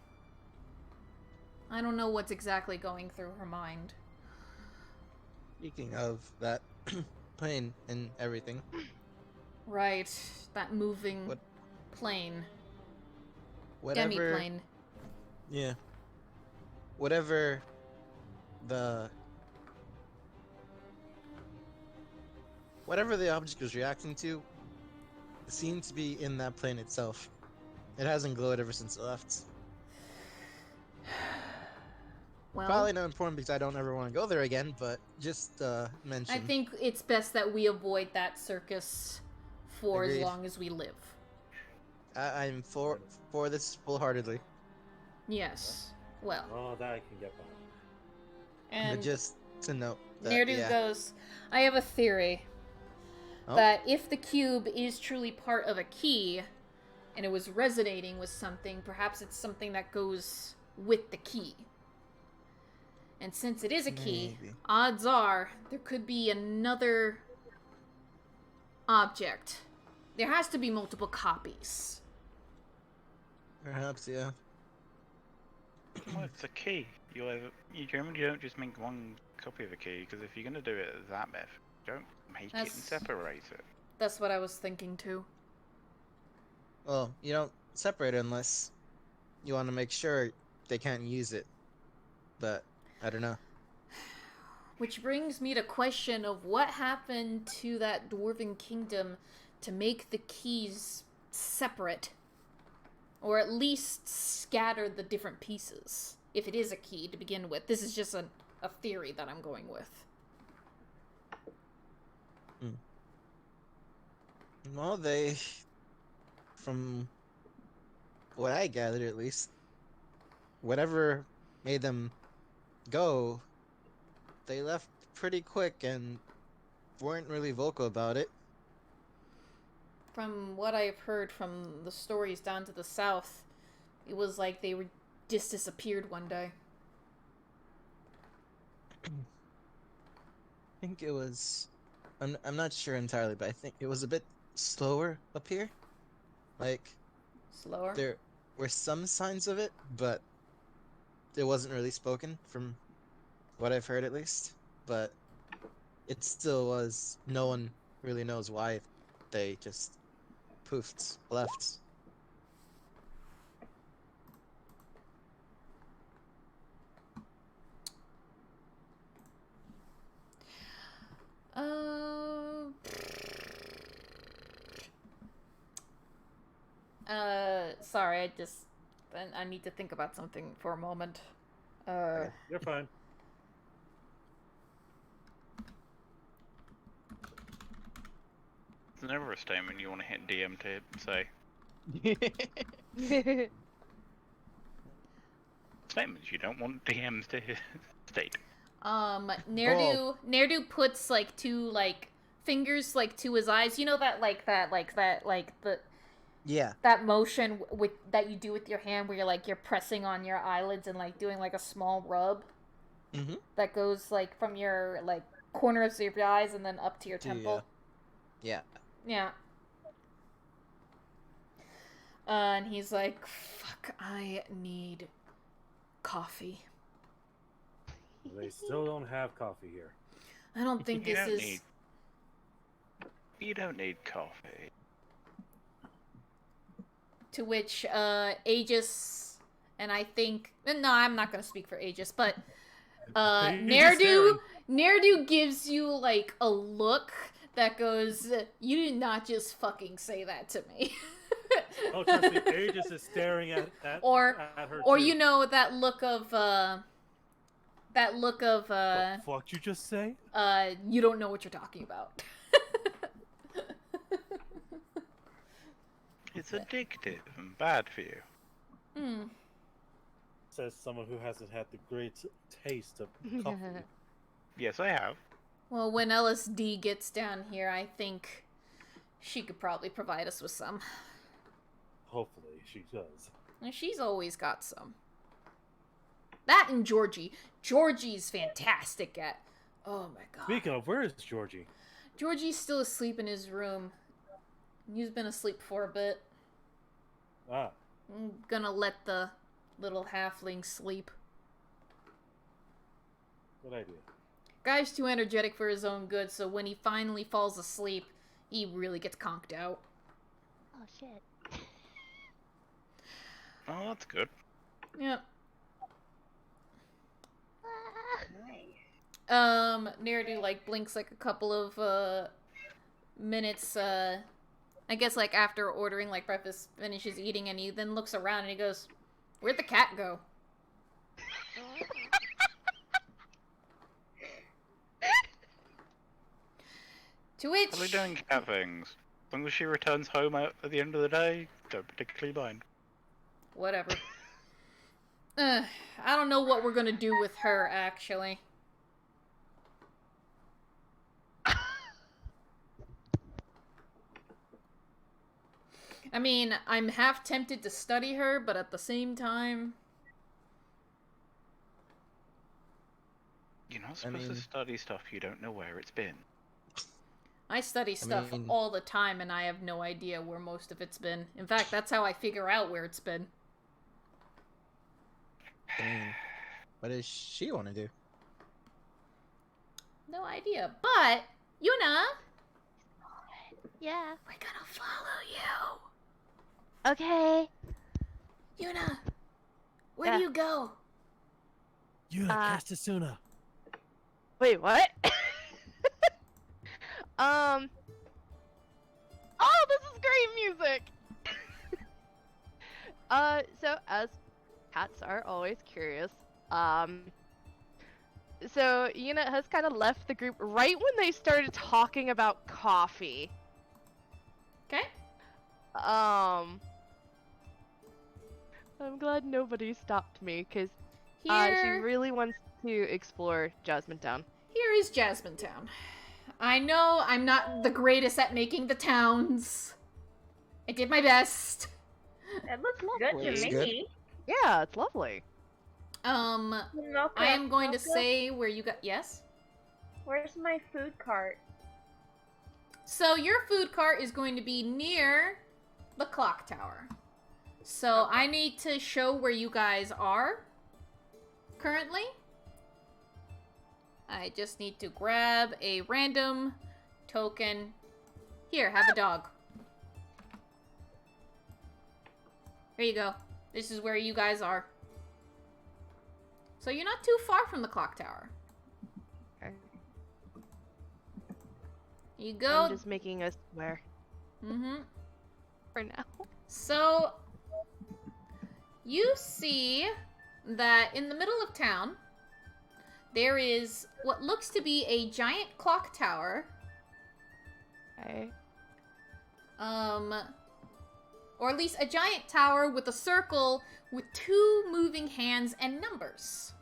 I don't know what's exactly going through her mind. speaking of that plane and everything, Right, that moving What- plane. whatever. Demi-plane. Yeah. Whatever the object was reacting to seemed to be in that plane itself. It hasn't glowed ever since it left. Well, Probably not important because I don't ever want to go there again, but just mention. I think it's best that we avoid that circus for Agreed. as long as we live. I'm for this full-heartedly. Yes. Well, Oh, that I can get behind. and But just to note that, Nerdu yeah. goes, I have a theory Oh. that if the cube is truly part of a key and it was resonating with something, perhaps it's something that goes with the key. And since it is a key, Maybe. odds are there could be another object. There has to be multiple copies. Perhaps, yeah. Well, it's a key. You generally don't just make one copy of a key, because if you're going to do it that method, don't make it and That's- separate it. That's what I was thinking too. Well, you don't separate it unless you want to make sure they can't use it. But I don't know. Which brings me to question of what happened to that Dwarven kingdom to make the keys separate. Or at least scatter the different pieces. If it is a key to begin with. This is just a theory that I'm going with. Well, they, from what I gathered at least, whatever made them go, they left pretty quick and weren't really vocal about it. From what I've heard from the stories down to the south, it was like they were just disappeared one day. I think it was, I'm not sure entirely, but I think it was a bit slower up here. Like, Slower? there were some signs of it, but it wasn't really spoken from what I've heard at least. But it still was, no one really knows why they just poofed, left. Sorry, I just Then I need to think about something for a moment. You're fine. There's never a statement you want to hit DM to say. Statements you don't want DMs to state. Nerdu puts like two like fingers like to his eyes. You know that Yeah. that motion with that you do with your hand where you're pressing on your eyelids and like doing like a small rub. Mm-hmm. That goes like from your like corners of your eyes and then up to your temple. Yeah. Yeah. And he's like, "Fuck, I need coffee." They still don't have coffee here. I don't think You this don't is. need- You don't need coffee. To which Aegis and I think no, I'm not gonna speak for Aegis, but Nerdu gives you like a look that goes, "You did not just fucking say that to me." Oh, trust me, Aegis is staring at her or too. you know that look of What the fuck you just say? you don't know what you're talking about. It's addictive and bad for you. Hmm. Says someone who hasn't had the great taste of coffee. Yes, I have. Well, when LSD gets down here, I think she could probably provide us with some. Hopefully she does. And she's always got some. That and Georgie. Georgie's fantastic at... Oh my god. Speaking of, where is Georgie? Georgie's still asleep in his room. He's been asleep for a bit. Ah, I'm gonna let the little halfling sleep. good idea. Guy's too energetic for his own good, so when he finally falls asleep, he really gets conked out. Oh shit. Oh, that's good. Yep. Ah. Nerdu, like, blinks, like, a couple of, minutes, I guess, like, after ordering, like, breakfast, finishes eating, and he then looks around and he goes, "Where'd the cat go?" To which... Probably doing cat things. As long as she returns home at the end of the day, don't particularly mind. Whatever. I don't know what we're gonna do with her, actually. I mean, I'm half tempted to study her, but at the same time... You're not supposed to study stuff you don't know where it's been. I study stuff mean- all the time, and I have no idea where most of it's been. In fact, that's how I figure out where it's been. I mean, what does she want to do? No idea. But, Yuna, Yeah. we're gonna follow you. Okay. Yuna, where Yeah. do you go? Castasuna. Wait, what? Oh, this is great music. So as cats are always curious, so Yuna has kind of left the group right when they started talking about coffee. Okay. I'm glad nobody stopped me, because she Here, really wants to explore Jasmine Town. here is Jasmine Town. I know I'm not the greatest at making the towns. I did my best. It looks good Looks to good. me. Yeah, it's lovely. Mocha, I am going to Mocha, say where you got... Yes? Where's my food cart? So your food cart is going to be near the clock tower. So I need to show where you guys are currently. I just need to grab a random token. Here, have a dog. Here you go. This is where you guys are. So you're not too far from the clock tower. Okay. You go. I'm just making a square Mm-hmm. for now. So, You see that in the middle of town, there is what looks to be a giant clock tower. Okay. Or at least a giant tower with a circle with 2 moving hands and numbers.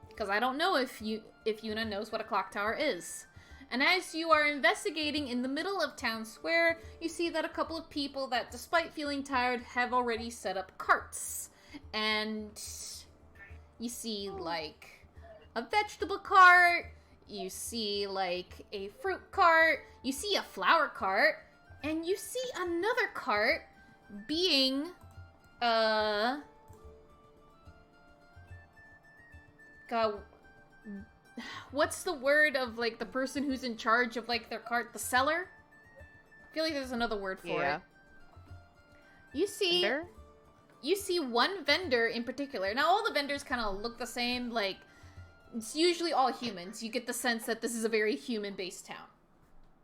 Because I don't know if Yuna knows what a clock tower is. And as you are investigating in the middle of town square, you see that a couple of people that, despite feeling tired, have already set up carts. And you see, like, a vegetable cart, you see, like, a fruit cart, you see a flower cart, and you see another cart being, God, what's the word of, like, the person who's in charge of, like, their cart? The seller? I feel like there's another word for it. You see... Vendor? You see one vendor in particular. Now, all the vendors kind of look the same. Like, it's usually all humans. You get the sense that this is a very human-based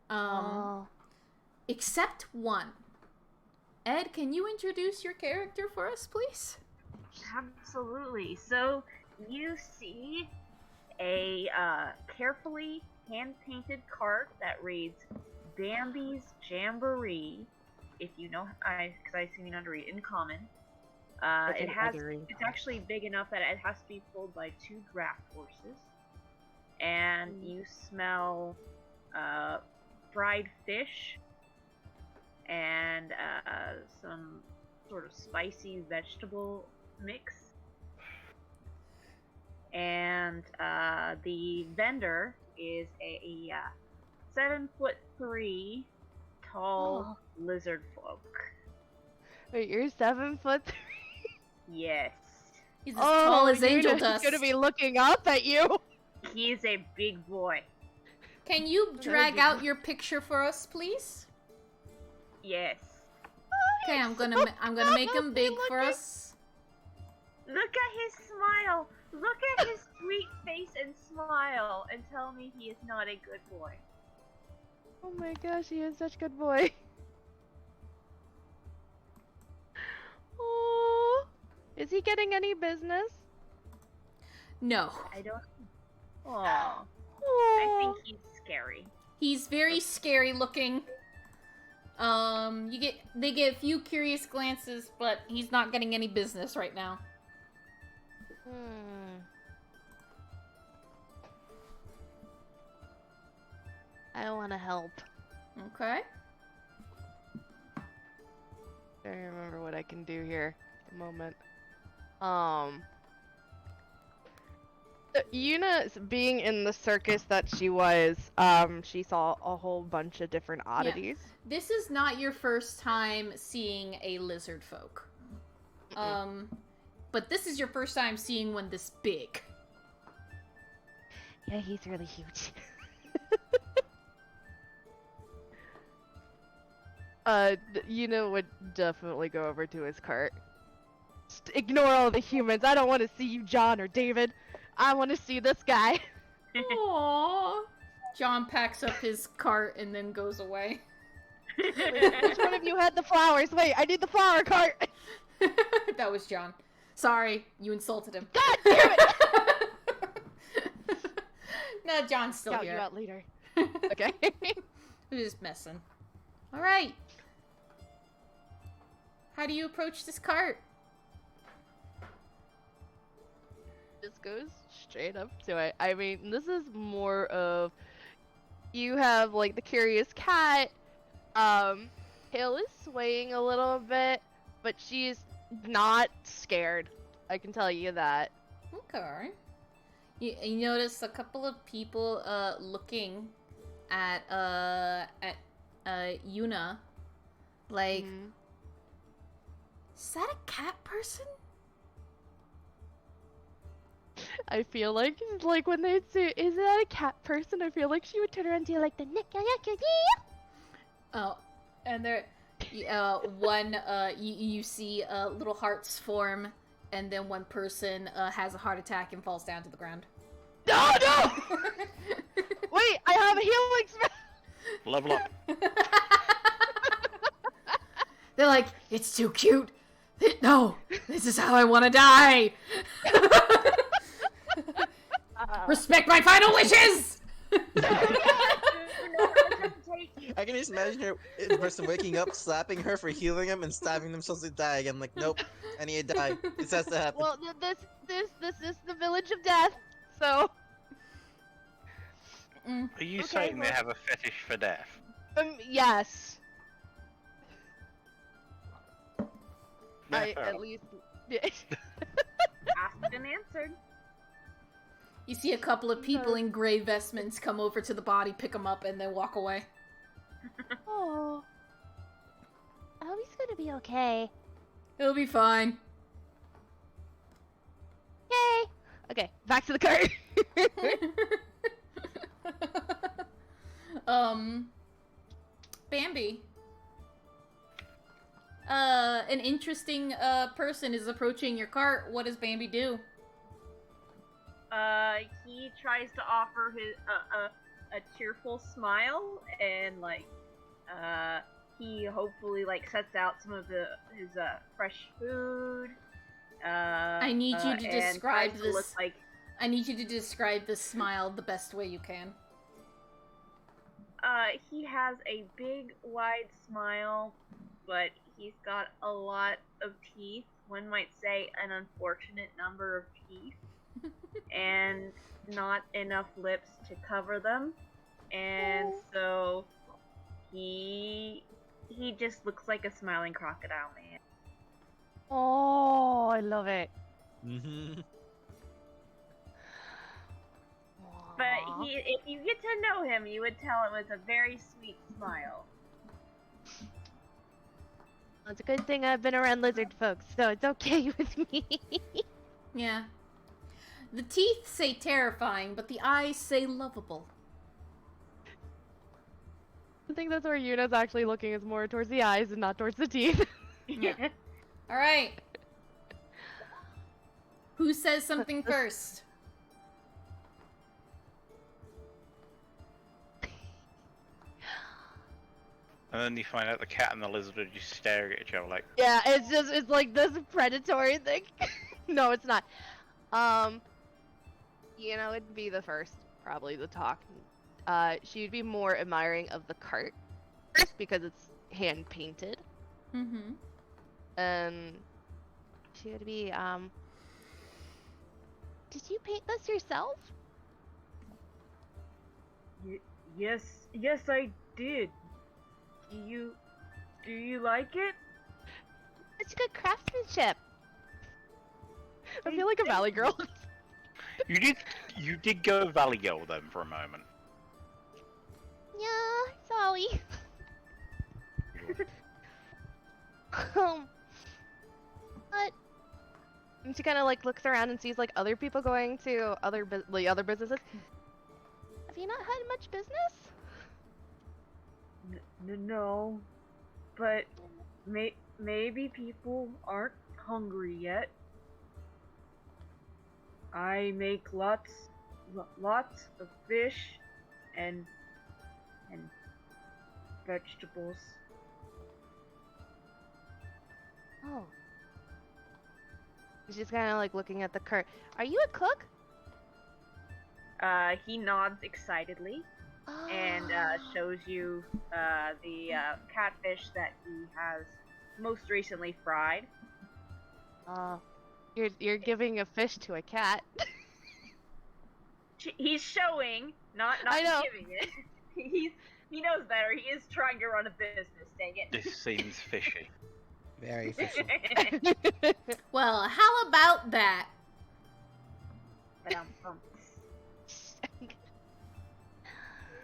town. Except one. Ed, can you introduce your character for us, please? Absolutely. So, you see a carefully hand-painted cart that reads Bambi's Jamboree. If you know, because I assume you know how to read in common. It's actually big enough that it has to be pulled by 2 draft horses. And you smell fried fish and some sort of spicy vegetable mix. And the vendor is a 7'3" tall lizard folk. Wait, you're 7'3"? Yes. He's as tall as angel Yuna's dust. gonna be looking up at you. He's a big boy. Can you drag out your picture for us, please? Yes. Okay, I'm gonna make him big for us. Look at his smile. Look at his sweet face and smile, and tell me he is not a good boy. Oh my gosh, he is such a good boy. Oh, is he getting any business? No. I don't. Aww. I think he's scary. He's very scary looking. They get a few curious glances, but he's not getting any business right now. I want to help. Okay. I don't remember what I can do here. A moment. Yuna, being in the circus that she was, she saw a whole bunch of different oddities. Yeah. This is not your first time seeing a lizard folk. But this is your first time seeing one this big. Yeah, he's really huge. Yuna would definitely go over to his cart. Just ignore all the humans. I don't want to see you, John or David. I want to see this guy. Aww. John packs up his cart and then goes away. Wait, which one of you had the flowers? Wait, I need the flower cart. That was John. Sorry, you insulted him. God damn it! No, John's still Scout here. you out later. Okay. We're just messing. Alright. How do you approach this cart? Just goes straight up to it. I mean, this is more of... You have, like, the curious cat. Hale is swaying a little bit, but she's not scared. I can tell you that. Okay. You notice a couple of people looking at Yuna, like, is that a cat person? I feel like when they'd say, "Is that a cat person?" I feel like she would turn around and do like the nick. Oh, and there, you see little hearts form, and then one person has a heart attack and falls down to the ground. No, no! Wait, I have a healing spell. Level up. They're like, it's too cute. No! This is how I want to die! Respect my final wishes! I can just imagine her, the person waking up, slapping her for healing them, and stabbing themselves to die again. Like, nope, I need to die. This has to happen. Well, this is the village of death, so. Are you Okay, saying they well- have a fetish for death? Yes. Yeah, I fair at enough. least. Asked and answered. You see a couple of people in gray vestments come over to the body, pick him up, and then walk away. Oh. I hope he's gonna be okay. He'll be fine. Yay! Okay, back to the cart. Bambi. An interesting person is approaching your cart. What does Bambi do? He tries to offer his a cheerful smile, and like he hopefully like sets out some of his fresh food. I need you to and describe tries to look this. like I need you to describe this smile the best way you can. he has a big wide smile, but he's got a lot of teeth. One might say an unfortunate number of teeth. And not enough lips to cover them, and so he just looks like a smiling crocodile man. Oh, I love it. Mm-hmm. But if you get to know him, you would tell it was a very sweet smile. It's a good thing I've been around lizard folks, so it's okay with me. Yeah. The teeth say terrifying, but the eyes say lovable. I think that's where Yuna's actually looking, is more towards the eyes and not towards the teeth. Yeah. Alright. Who says something first? And then you find out the cat and the lizard are just staring at each other like, Yeah, it's like this predatory thing. No, it's not. You know, it'd be the first, probably, to talk. She'd be more admiring of the cart, because it's hand painted. Mm-hmm. And she would be, did you paint this yourself? Yes, I did. Do you like it? It's good craftsmanship. I feel like a valley girl. you did go Valley Girl then for a moment. Yeah, sorry. But and she kind of like looks around and sees like other people going to other businesses. Have you not had much business? No, but maybe people aren't hungry yet. I make lots of fish and vegetables. Oh. She's kind of like looking at the cart. Are you a cook? He nods excitedly and shows you the catfish that he has most recently fried. You're giving a fish to a cat. He's showing, not I know. giving it. He knows better. He is trying to run a business. Dang it. This seems fishy. Very fishy. Well, how about that?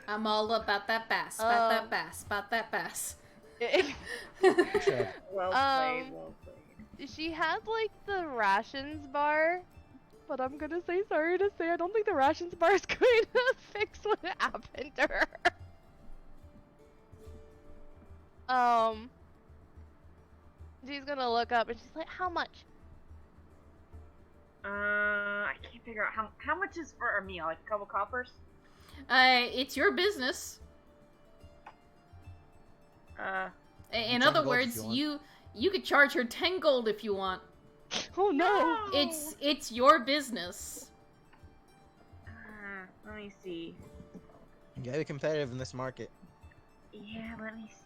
I'm all about that bass. About that bass. About that bass. Sure. Well played. Well played. She has like the rations bar, but I'm gonna say sorry to say I don't think the rations bar is going to fix what happened to her. She's gonna look up and she's like, how much? I can't figure out how much is for a meal, like a couple coppers? It's your business. In Ten other gold if words, you want. You could charge her 10 gold if you want. Oh no! It's your business. Let me see. You gotta be competitive in this market. Yeah, let me see.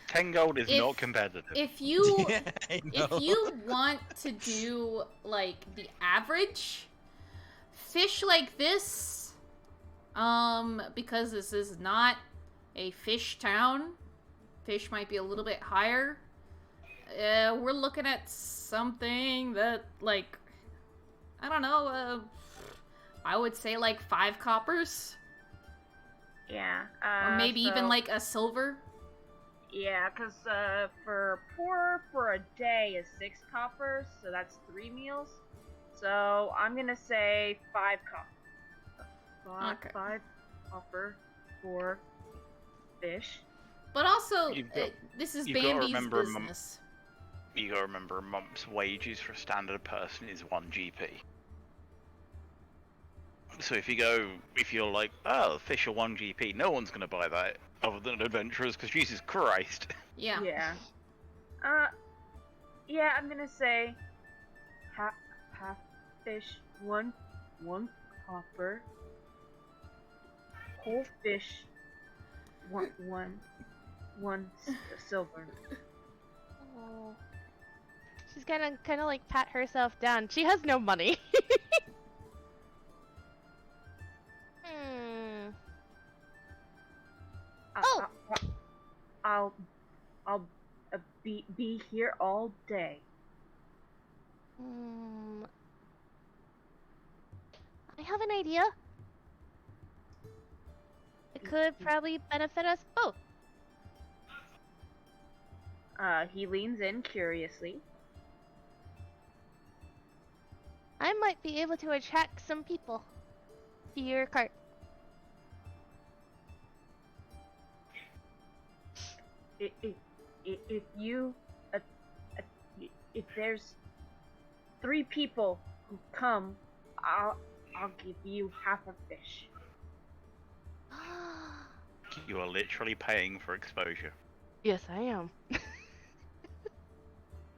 10 gold is not competitive. If you Yeah, I know. if you want to do like the average fish like this, because this is not a fish town, fish might be a little bit higher. We're looking at something that, like, I don't know, I would say like 5 coppers. Yeah. Or maybe even so- like a silver. Yeah, because for a day is 6 coppers, so that's 3 meals. So I'm gonna say 5 copper. Okay. 5 copper for fish. But also, You've got- this is you've gotta Bambi's remember, business. You gotta remember, a month's wages for a standard person is 1 GP. So if you're like, oh, fish are 1 GP, no one's gonna buy that other than adventurers, because Jesus Christ. Yeah. Yeah. Yeah, I'm gonna say half fish, one copper. Whole fish, one silver. Oh. She's gonna kind of like pat herself down. She has no money. Oh. I'll be here all day. I have an idea. It could probably benefit us both. He leans in curiously. I might be able to attract some people to your cart. If you if there's 3 people who come, I'll give you half a fish. You are literally paying for exposure. Yes, I am.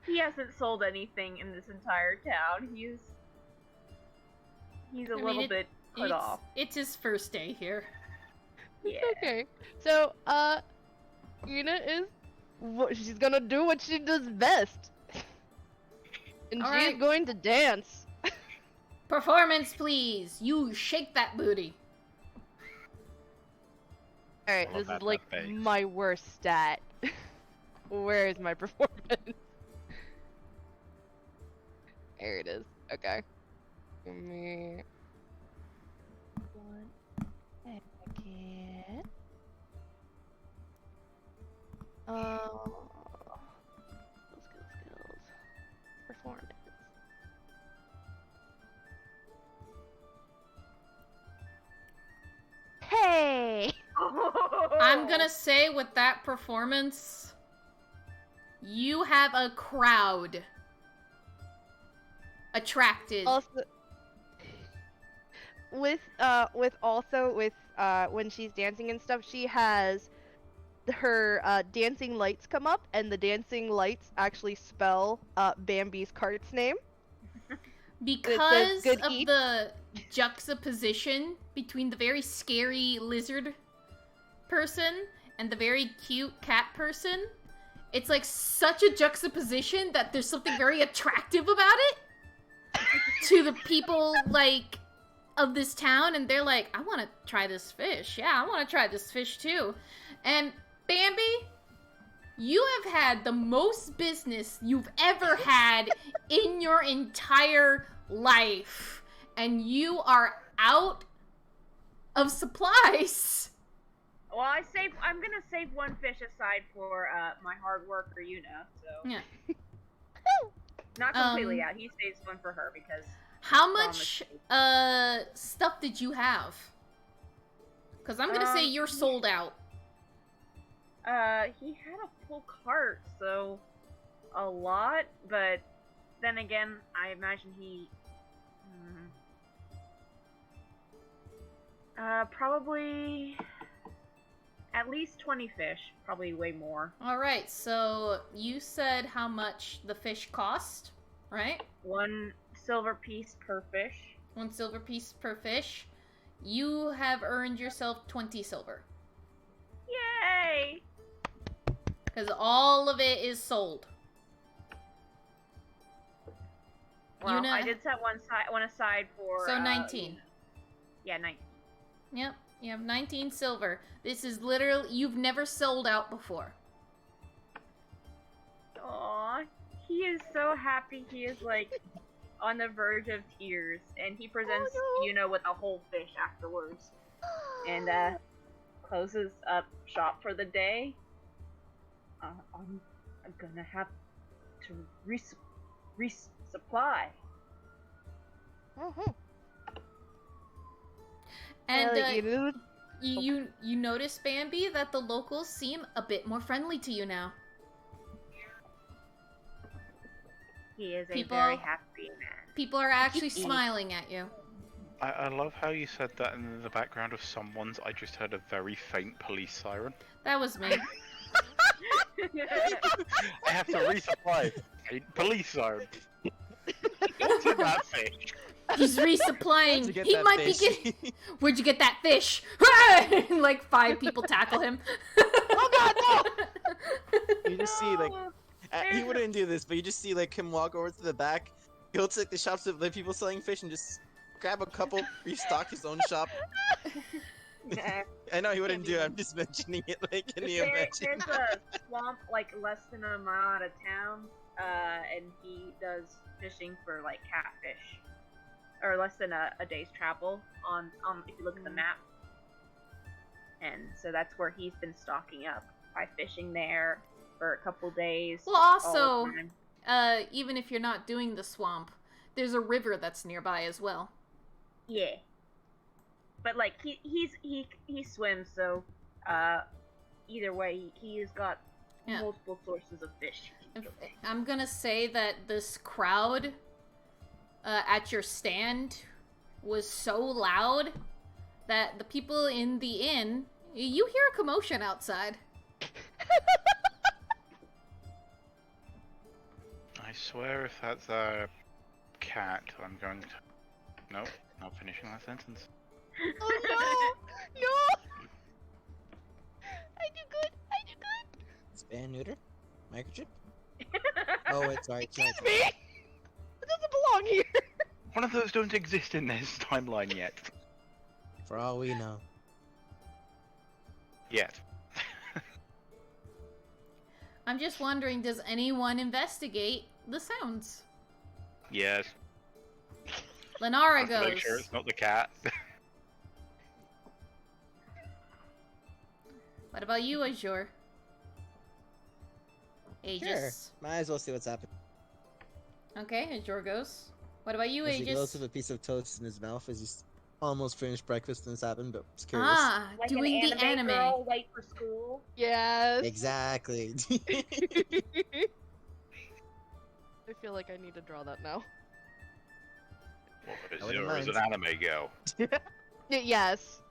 He hasn't sold anything in this entire town. He's a little bit put off. It's his first day here. Yeah. Okay. So, Una is she's gonna do what she does best. And All she's right. going to dance. Performance, please. You shake that booty. Alright, I love this is that like face. my worst stat. Where is my performance? There it is. Okay. Give me 1 second. Skills. Performance. Hey! I'm gonna say with that performance, you have a crowd attracted. Also, with when she's dancing and stuff, she has her dancing lights come up, and the dancing lights actually spell Bambi's cart's name. Because good of eat. the juxtaposition between the very scary lizard person and the very cute cat person, it's like such a juxtaposition that there's something very attractive about it to the people like of this town, and they're like, I want to try this fish. Yeah, I want to try this fish too. And Bambi, you have had the most business you've ever had in your entire life, and you are out of supplies. Well, I'm gonna save 1 fish aside for my hard worker, Una. So Yeah. not completely out. He saves 1 for her because. How much stuff did you have? Because I'm gonna say you're sold out. He had a full cart, so a lot, but then again, I imagine he probably At least 20 fish, probably way more. Alright, so you said how much the fish cost, right? 1 silver piece per fish. 1 silver piece per fish. You have earned yourself 20 silver. Yay! Because all of it is sold. Well, I did set one aside for... So 19. Yeah, 19. Yep, you have 19 silver. This is literally... You've never sold out before. Aww, he is so happy. He is, like, on the verge of tears. And he presents Yuna with a whole fish afterwards. And, closes up shop for the day. I'm gonna have to resupply. And you notice, Bambi, that the locals seem a bit more friendly to you now. He is a very happy man. People are actually smiling at you. I love how you said that in the background of someone's. I just heard a very faint police siren. That was me. I have to resupply. Police siren. What's in that fish? He's resupplying. He might be getting. Where'd you get that fish? Like 5 people tackle him. Oh God, no! You just see like he wouldn't do this, but you just see like him walk over to the back, go to like the shops of the people selling fish, and just grab a couple, restock his own shop. I know he wouldn't do it. I'm just mentioning it. Like, can you imagine? There's a swamp like less than a mile out of town, and he does fishing for like catfish, or less than a day's travel on if you look at the map. And so that's where he's been stocking up by fishing there for a couple days. Well, also, even if you're not doing the swamp, there's a river that's nearby as well. Yeah. But like he swims, so either way he has got multiple sources of fish. I'm gonna say that this crowd at your stand was so loud that the people in the inn, you hear a commotion outside. I swear if that's a cat, I'm going to... Nope, not finishing that sentence. Oh no! No! I do good! Span neuter? Microchip? Oh wait, sorry. Excuse me! It doesn't belong here! One of those don't exist in this timeline yet. For all we know. Yet. I'm just wondering, does anyone investigate the sounds? Yes. Lenara Have to goes. make sure it's not the cat. What about you, Azure? Aegis. Sure. Might as well see what's happening. Okay, Azure goes. What about you, As he glows Aegis? with a piece of toast in his mouth as he's almost finished breakfast and this happened, but it's curious. Ah, Like doing an the anime. girl late for school. Yes. Exactly. I feel like I need to draw that now. Well, I wouldn't Azure is an anime girl. Yes.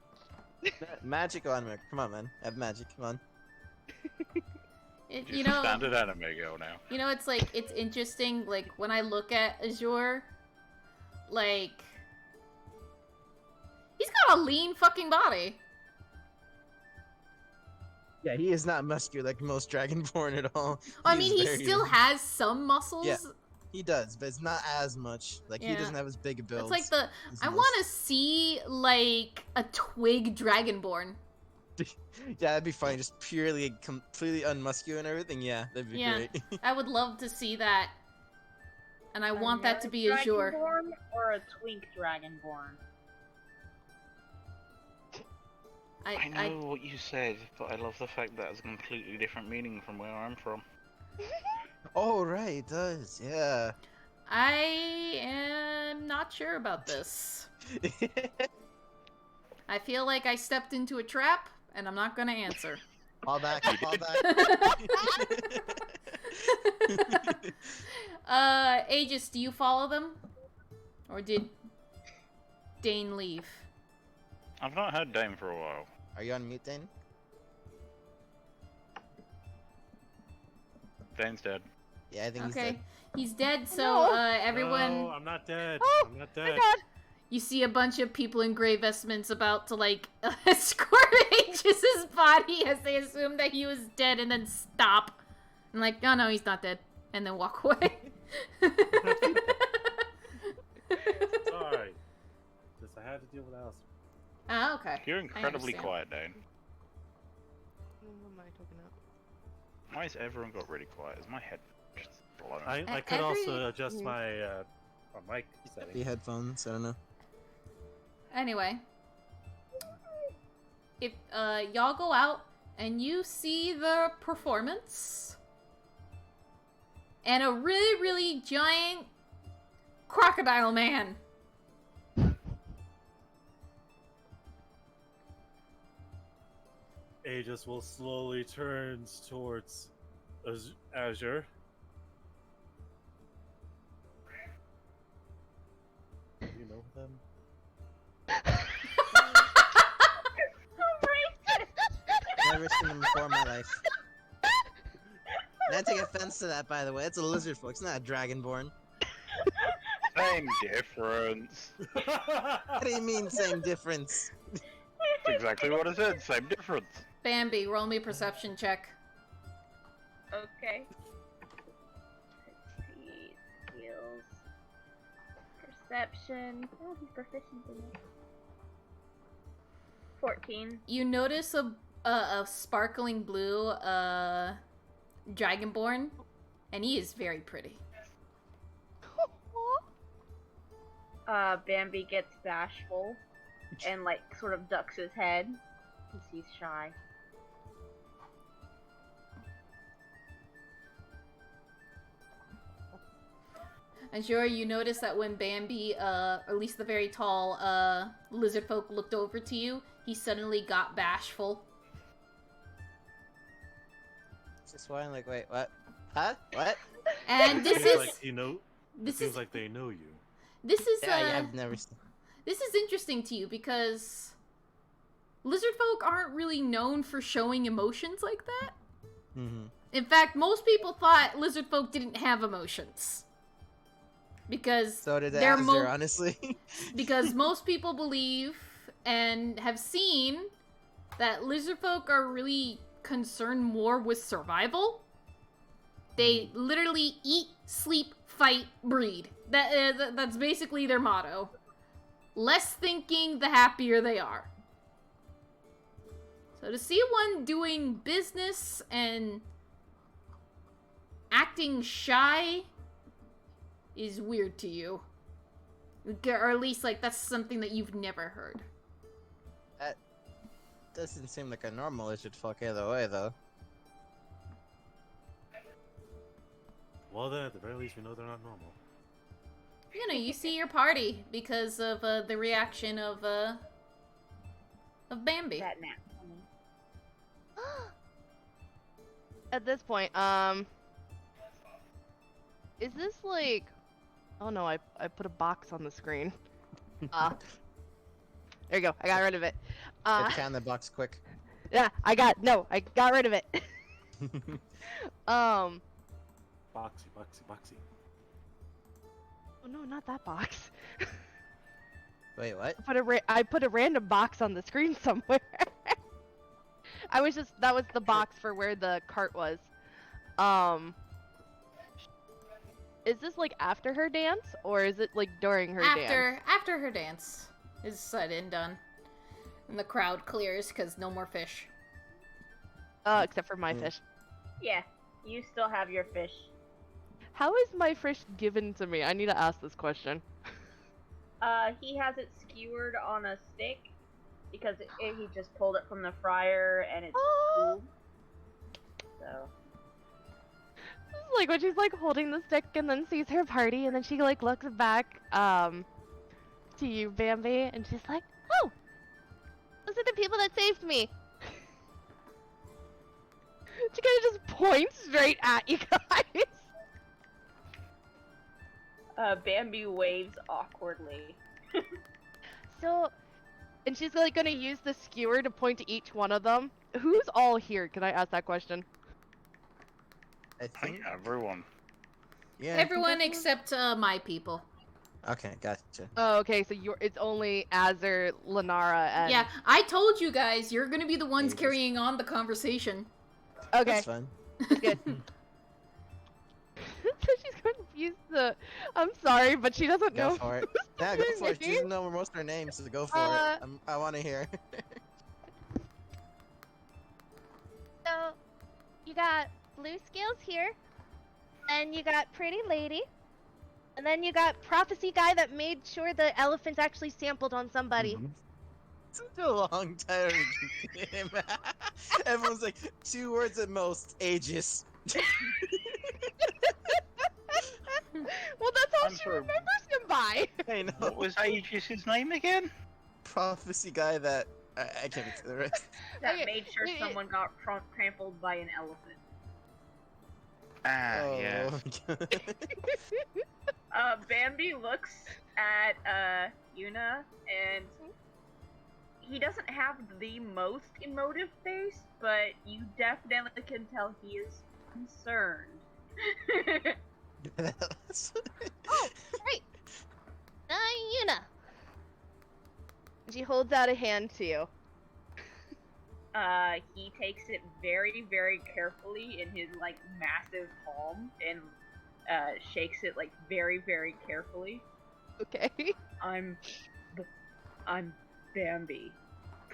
Magical anime. Come on, man. Have magic. Come on. You She's a know, standard anime girl now. you know, it's like, it's interesting, like, when I look at Azure, like, he's got a lean fucking body. Yeah, he is not muscular like most Dragonborn at all. I He mean, is he very still lean. has some muscles. Yeah. He does, but it's not as much. Like, he Yeah. doesn't have as big a build. It's like the, I want to see, like, a twig Dragonborn. Yeah, that'd be fine. Just purely, completely unmuscular and everything. Yeah, that'd be Yeah. great. I would love to see that. And I want that to be Azure. Dragonborn or a twink dragonborn? I know what you said, but I love the fact that it's a completely different meaning from where I'm from. Oh, right, it does. Yeah. I am not sure about this. I feel like I stepped into a trap, and I'm not gonna answer. Fall back, fall back. Aegis, do you follow them? Or did Dane leave? I've not heard Dame for a while. Are you on mute, Dane? Dane's dead. Yeah, I think he's Okay, dead. he's dead. So No. everyone, No, I'm not dead. Oh, I'm not my dead. god. you see a bunch of people in gray vestments about to like escort Aegis's body as they assume that he was dead, and then stop and like, oh no, he's not dead, and then walk away. Sorry. Just I had to deal with Alice. Oh, okay. You're I incredibly understand. quiet, Dane. What am I talking about? Why has everyone got really quiet? Is my head just blown? I could also adjust my mic The setting. headphones, I don't know. Anyway, if y'all go out and you see the performance and a really, really giant crocodile man. Aegis will slowly turns towards Azure. Do you know them? Never seen them before in my life. And I take offense to that, by the way. It's a lizard folk. It's not a dragonborn. Same difference. What do you mean, same difference? That's exactly what I said. Same difference. Bambi, roll me a perception check. Okay. Let's see. Skills. Perception. Oh, he's proficient in it. 14. You notice a sparkling blue dragonborn, and he is very pretty. Bambi gets bashful and like sort of ducks his head because he's shy. And sure, you notice that when Bambi, or at least the very tall lizard folk looked over to you, he suddenly got bashful. Just why I'm like, wait, what? Huh? What? And this Seems is like this seems is like they know you. this is Yeah, I've never seen. this is interesting to you because lizard folk aren't really known for showing emotions like that. Mm-hmm. In fact, most people thought lizard folk didn't have emotions. Because So did they're Azure, honestly. because most people believe and have seen that lizard folk are really concerned more with survival. They literally eat, sleep, fight, breed. That's basically their motto. Less thinking, the happier they are. So to see one doing business and acting shy is weird to you. Or at least, like, that's something that you've never heard. That doesn't seem like a normal lizard folk either way, though. Well, then at the very least, we know they're not normal. You know, you see your party because of the reaction of Bambi. That nap. At this point, is this like... Oh no, I put a box on the screen. There you go, I got rid of it. Get down the box quick. Yeah, I got rid of it. Boxy. Oh no, not that box. Wait, what? I put a random box on the screen somewhere. That was the box for where the cart was. Is this like after her dance, or is it like during her dance? After her dance is said and done. And the crowd clears because no more fish. Except for my fish. Yeah, you still have your fish. How is my fish given to me? I need to ask this question. He has it skewered on a stick because he just pulled it from the fryer and it's cool. So. This is like when she's like holding the stick and then sees her party and then she like looks back to you, Bambi, and she's like, "Oh, those are the people that saved me." She kind of just points straight at you guys. Bambi waves awkwardly. So, and she's like gonna use the skewer to point to each one of them. Who's all here? Can I ask that question? I think. Everyone. Yeah. I think Everyone everyone- except my people. Okay, gotcha. Oh, okay, so it's only Azur, Lenara, and... Yeah, I told you guys you're gonna be the ones Ages. carrying on the conversation. Okay, That's fun. good. So she's going to use the... I'm sorry, but she doesn't Go know. for it. Yeah, go for it. She doesn't know most of her names, so go for it. I want to hear. So, you got Blue Scales here, and you got Pretty Lady, and then you got Prophecy Guy that made sure the elephants actually sampled on somebody. Such a long time. Everyone's like 2 words at most. Aegis. Well, that's all I'm she sorry. remembers him by. I know. What was Aegis' name again? Prophecy guy that I can't get to the rest. That Okay, made sure it- someone got trampled by an elephant. Ah, yeah. Bambi looks at Yuna, and he doesn't have the most emotive face, but you definitely can tell he is concerned. Oh, right. Yuna. She holds out a hand to you. He takes it very, very carefully in his, like, massive palm, and, shakes it, like, very, very carefully. Okay. I'm Bambi,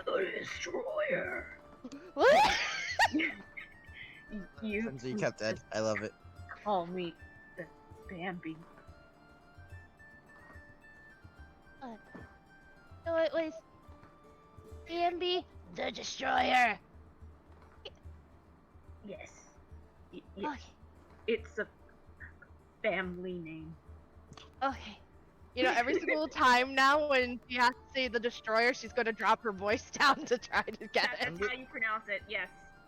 the Destroyer. What? You Something you kept dead. I love it. call me the Bambi. So it was Bambi the Destroyer. Yes. Okay. It's a family name. Okay. You know, every single time now when she has to say the destroyer, she's gonna drop her voice down to try to get it. That's how you pronounce it, yes.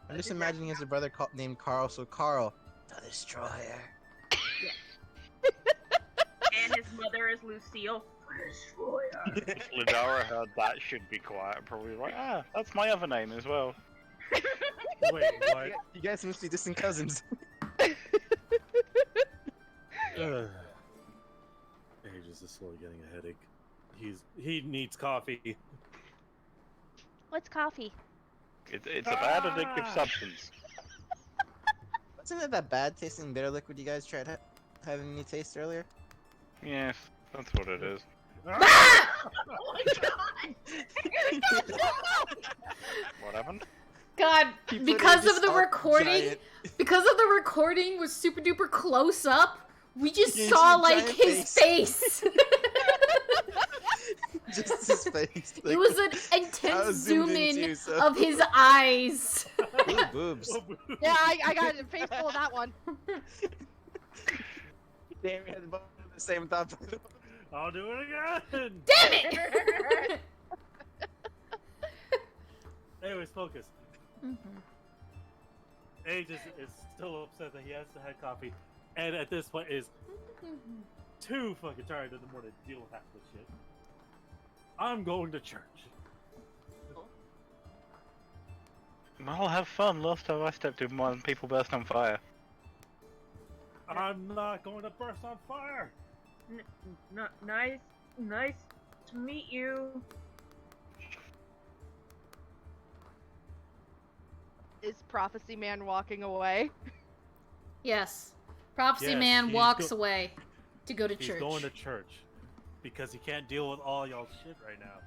I'm just imagining his brother named Carl, so Carl, the Destroyer. And his mother is Lucille, the Destroyer. If Ladara heard that, should be quiet. Probably like, that's my other name as well. Wait, what? You guys must be distant cousins. Aegis is slowly getting a headache. He needs coffee. What's coffee? It's a bad addictive substance. Wasn't it that bad tasting bitter liquid you guys tried having me taste earlier? Yes, that's what it is. What happened? God, He put because Aegis of the on recording, giant. because of the recording was super duper close up, we just Yeah, you saw see like giant his face. Just his face. It was an I intense was zoom zoomed in in too, so- of his eyes. Ooh, boobs. Yeah, I got a face full of that one. Damn, we had both the same thought. I'll do it again. Damn it! Anyways, focus. Aegis is still upset that he has to have coffee, and at this point is too fucking tired in the morning to deal with half this shit. I'm going to church. I'll have fun. Last time I stepped in one, people burst on fire. I'm not going to burst on fire. Nice to meet you. Is Prophecy Man walking away? Yes. Prophecy Yes, Man he's walks away to go to He's church. going to church because he can't deal with all y'all's shit right now.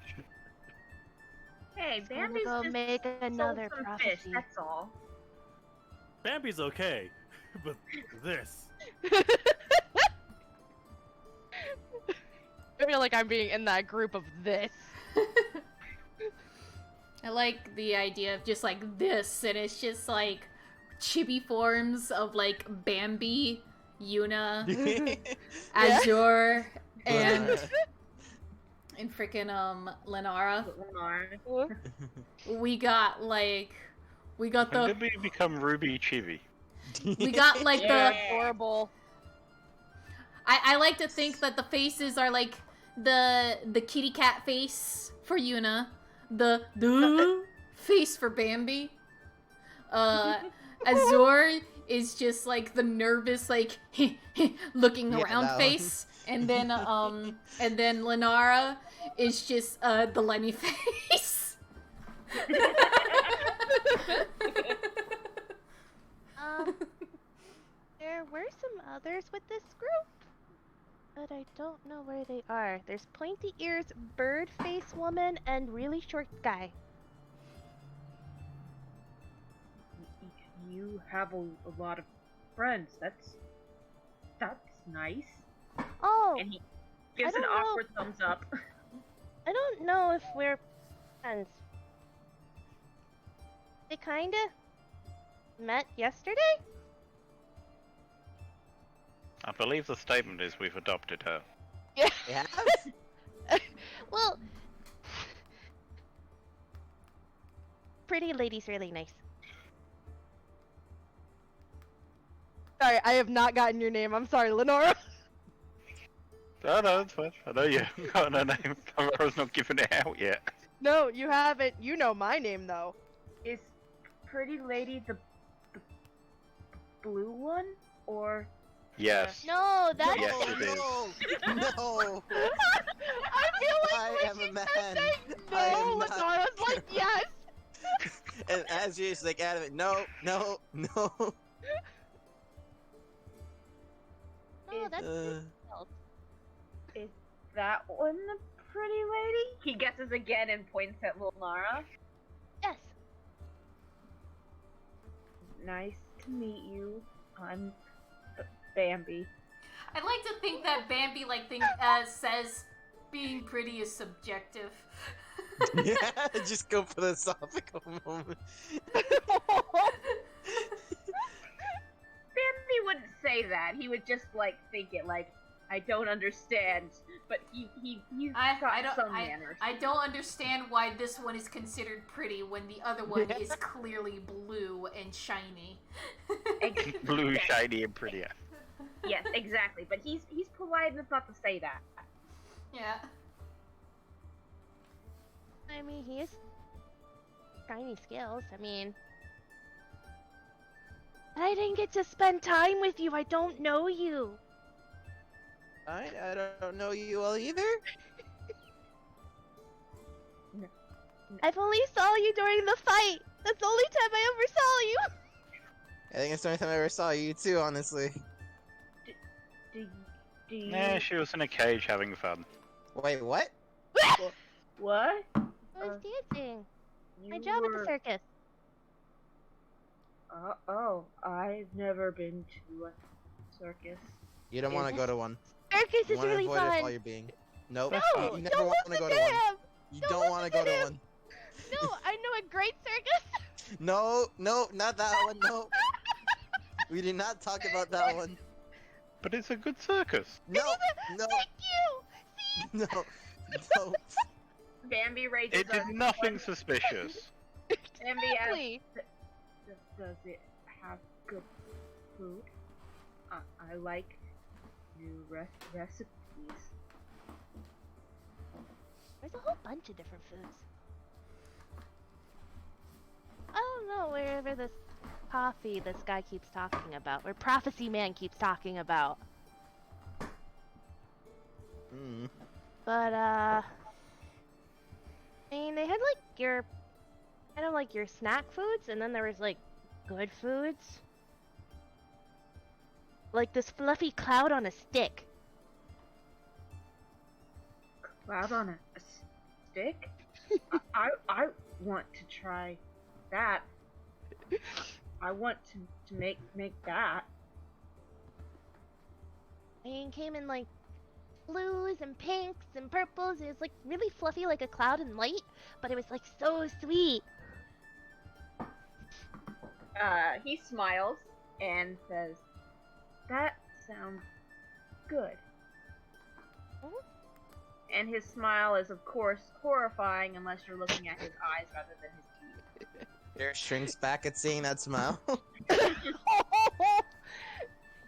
Hey, Gonna Bambi's go just make sold another some prophecy. fish, that's all. Bambi's okay, but this. I feel like I'm being in that group of this. I like the idea of just like this, and it's just like chibi forms of like Bambi, Yuna, Azure, and freaking Lenara. We got When the did we become Ruby Chibi? we got like Yeah. Horrible. I like to think that the faces are like the kitty cat face for Yuna, the face for Bambi. Azure is just like the nervous, like looking Yeah, around that one. face, and then Lenara is just the Lenny face. There were some others with this group, but I don't know where they are. There's pointy ears, bird face woman, and really short guy. You have a lot of friends. That's nice. Oh, And he gives I an don't know. awkward thumbs up. I don't know if we're friends. They kinda met yesterday? I believe the statement is we've adopted her. Yeah. Yeah? Well, pretty lady's really nice. Sorry, I have not gotten your name. I'm sorry, Lenora. Oh, no, that's fine. I know you haven't gotten her name. I was not giving it out yet. No, you haven't. You know my name, though. Is Pretty Lady the blue one, or Yes. No, that's Yes, it is. No! I feel like I when am she a man. said I no, am not Lenora's like, yes. And as you're just like adamant, no. no, that's is that one the Pretty Lady? He guesses again and points at Lilnara. yes. Nice to meet you. I'm Bambi. I'd like to think that Bambi says being pretty is subjective. Yeah, just go philosophical moment. Bambi wouldn't say that. He would just think it like, I don't understand, but he's got some manners. I don't understand why this one is considered pretty when the other one is clearly blue and shiny. Blue, shiny, and prettier. Yes, exactly. But he's polite enough not to say that. Yeah. I mean, he has shiny skills. I mean, I didn't get to spend time with you. I don't know you. I don't know you all either. I've only saw you during the fight. That's the only time I ever saw you. I think it's the only time I ever saw you too, honestly. Do you... Yeah, she was in a cage having fun. Wait, what? What? I was dancing. My job at the circus. Oh, I've never been to a circus. You don't want to go to one. Circus You is want to really avoid it fun. while you're being. Nope. No, You never don't want to listen go to to one. him. You Don't don't want to go listen to to one. No, I know a great circus. No, not that one. No. We did not talk about that one. But it's a good circus. No, no, Thank you. See? no, no. Bambi raises It did a- nothing suspicious. Bambi Exactly. asks, does it have good food? I like new recipes. There's a whole bunch of different foods. I don't know wherever this coffee this guy keeps talking about, or Prophecy Man keeps talking about. Mm. But, I mean, they had, like, your, kind of like your snack foods, and then there was, like, good foods. Like this fluffy cloud on a stick. Cloud on a stick? I want to try that. I want to make that. I mean, it came in, like, blues and pinks and purples. It was, like, really fluffy like a cloud and light, but it was, like, so sweet. He smiles and says, "That sounds good." Mhm. And his smile is, of course, horrifying unless you're looking at his eyes rather than his teeth. Hair shrinks back at seeing that smile.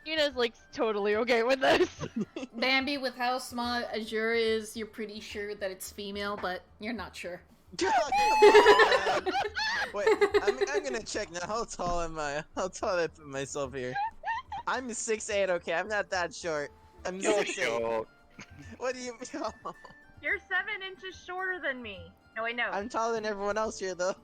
Yuna's like totally okay with this. Bambi, with how small Azure is, you're pretty sure that it's female, but you're not sure. Come on, man. Wait, I'm gonna check now. How tall am I? How tall did I put myself here? I'm 6'8", okay? I'm not that short. I'm You're 6'8". short. What do you mean? Oh, You're 7 inches shorter than me. No, wait, no. I'm taller than everyone else here, though.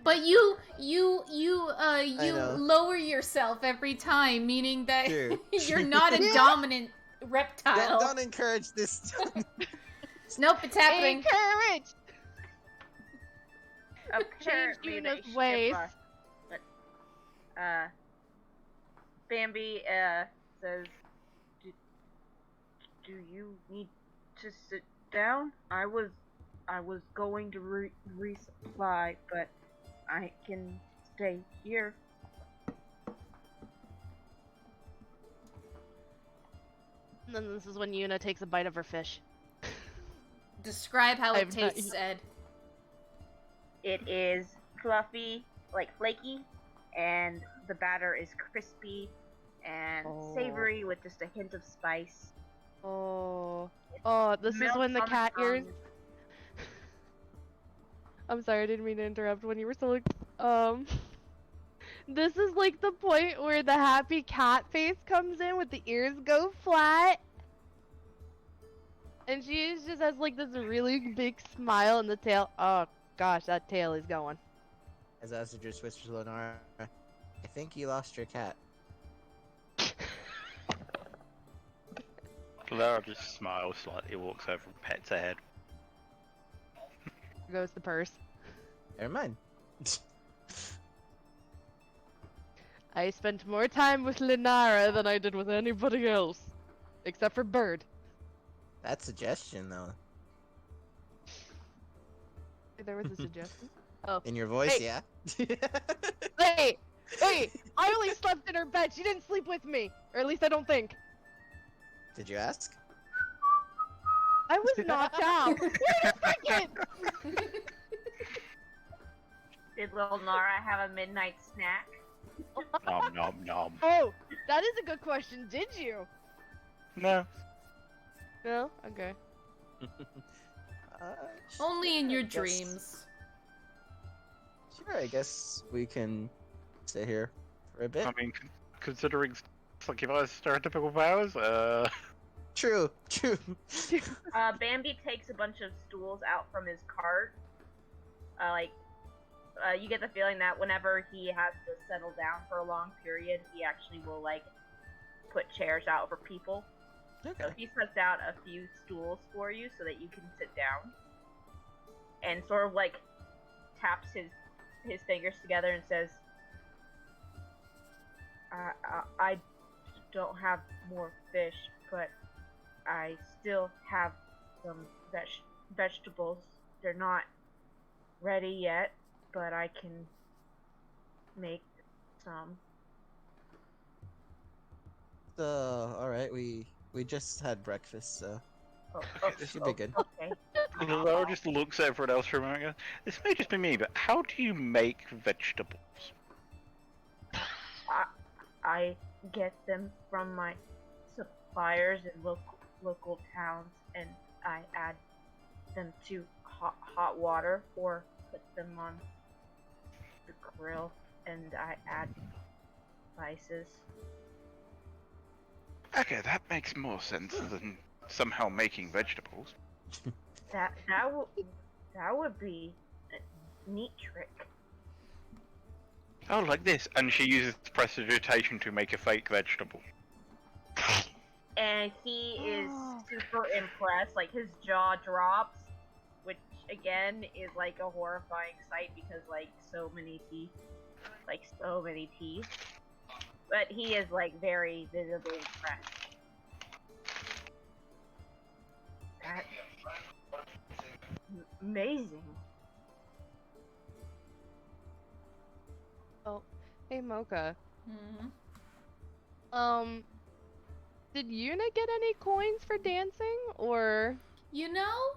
But you know. lower yourself every time, meaning that True. you're not a dominant reptile. Don't encourage this. Nope, it's happening. Encourage! Apparently Change they Yuna's ship ways. us. But, Bambi, says, do you need to sit down? I was going to resupply, but I can stay here. And then this is when Yuna takes a bite of her fish. Describe how it I've not tastes, eaten- Ed. It is fluffy, like flaky, and the batter is crispy and savory with just a hint of spice. Oh, this is Milk when the on cat ears. tongue. I'm sorry, I didn't mean to interrupt when you were so this is like the point where the happy cat face comes in with the ears go flat. And she just has like this really big smile and the tail. Oh gosh, that tail is going. As Asadris whispers to Lenara, I think you lost your cat. Clara just smiles slightly, walks over and pets her head. There goes the purse. Never mind. I spent more time with Linara than I did with anybody else. Except for Bird. That suggestion, though. There was a suggestion. Oh. In your voice, Hey. yeah? Wait! I only slept in her bed. She didn't sleep with me. Or at least I don't think. Did you ask? I was knocked out. Wait a second! Did little Nara have a midnight snack? Nom nom nom. Oh, that is a good question. Did you? No. No? Okay. Only in your I guess- dreams. Sure, I guess we can stay here for a bit. I mean, considering it's like if I was stereotypical powers, True. Bambi takes a bunch of stools out from his cart. You get the feeling that whenever he has to settle down for a long period, he actually will, like, put chairs out for people. So Okay. he sets out a few stools for you so that you can sit down. And sort of, like, taps his fingers together and says, I don't have more fish, but I still have some vegetables. They're not ready yet, but I can make some. Alright, we just had breakfast, so Oh, this should be good. Okay. Laura just looks at everyone else for a moment and goes, this may just be me, but how do you make vegetables? I get them from my suppliers in local towns, and I add them to hot water or put them on the grill, and I add spices. Okay, that makes more sense than somehow making vegetables. That would be a neat trick. Oh, like this. And she uses prestidigitation to make a fake vegetable. And he is super impressed. Like, his jaw drops, which again is like a horrifying sight because, like, so many teeth. But he is, like, very visibly impressed. That's amazing. Hey, Mocha. Mhm. Did Yuna get any coins for dancing, or? You know,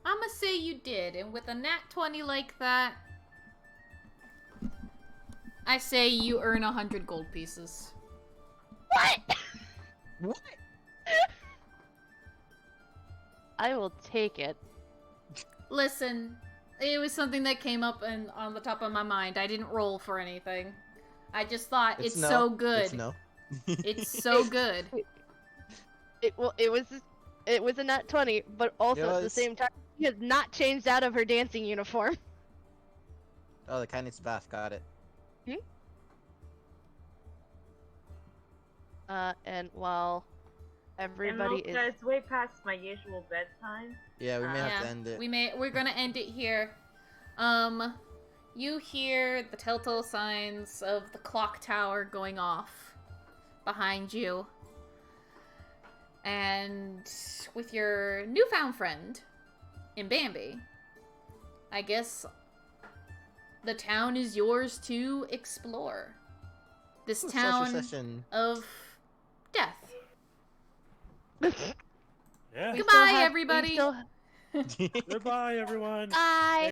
I'ma say you did, and with a nat 20 like that, I say you earn 100 gold pieces. What? What? I will take it. Listen, it was something that came up on the top of my mind. I didn't roll for anything. I just thought it's no. so good. It's no. It's so good. It was a nat 20, but also at the was. same time, she has not changed out of her dancing uniform. Oh, the kindness bath, got it. And while everybody and it's way past my usual bedtime. Yeah, we may have Yeah, to end it. we're gonna end it here. You hear the telltale signs of the clock tower going off behind you. And with your newfound friend in Bambi, I guess the town is yours to explore. This town Session. of death. Yeah. Goodbye, everybody. Goodbye, everyone. Bye.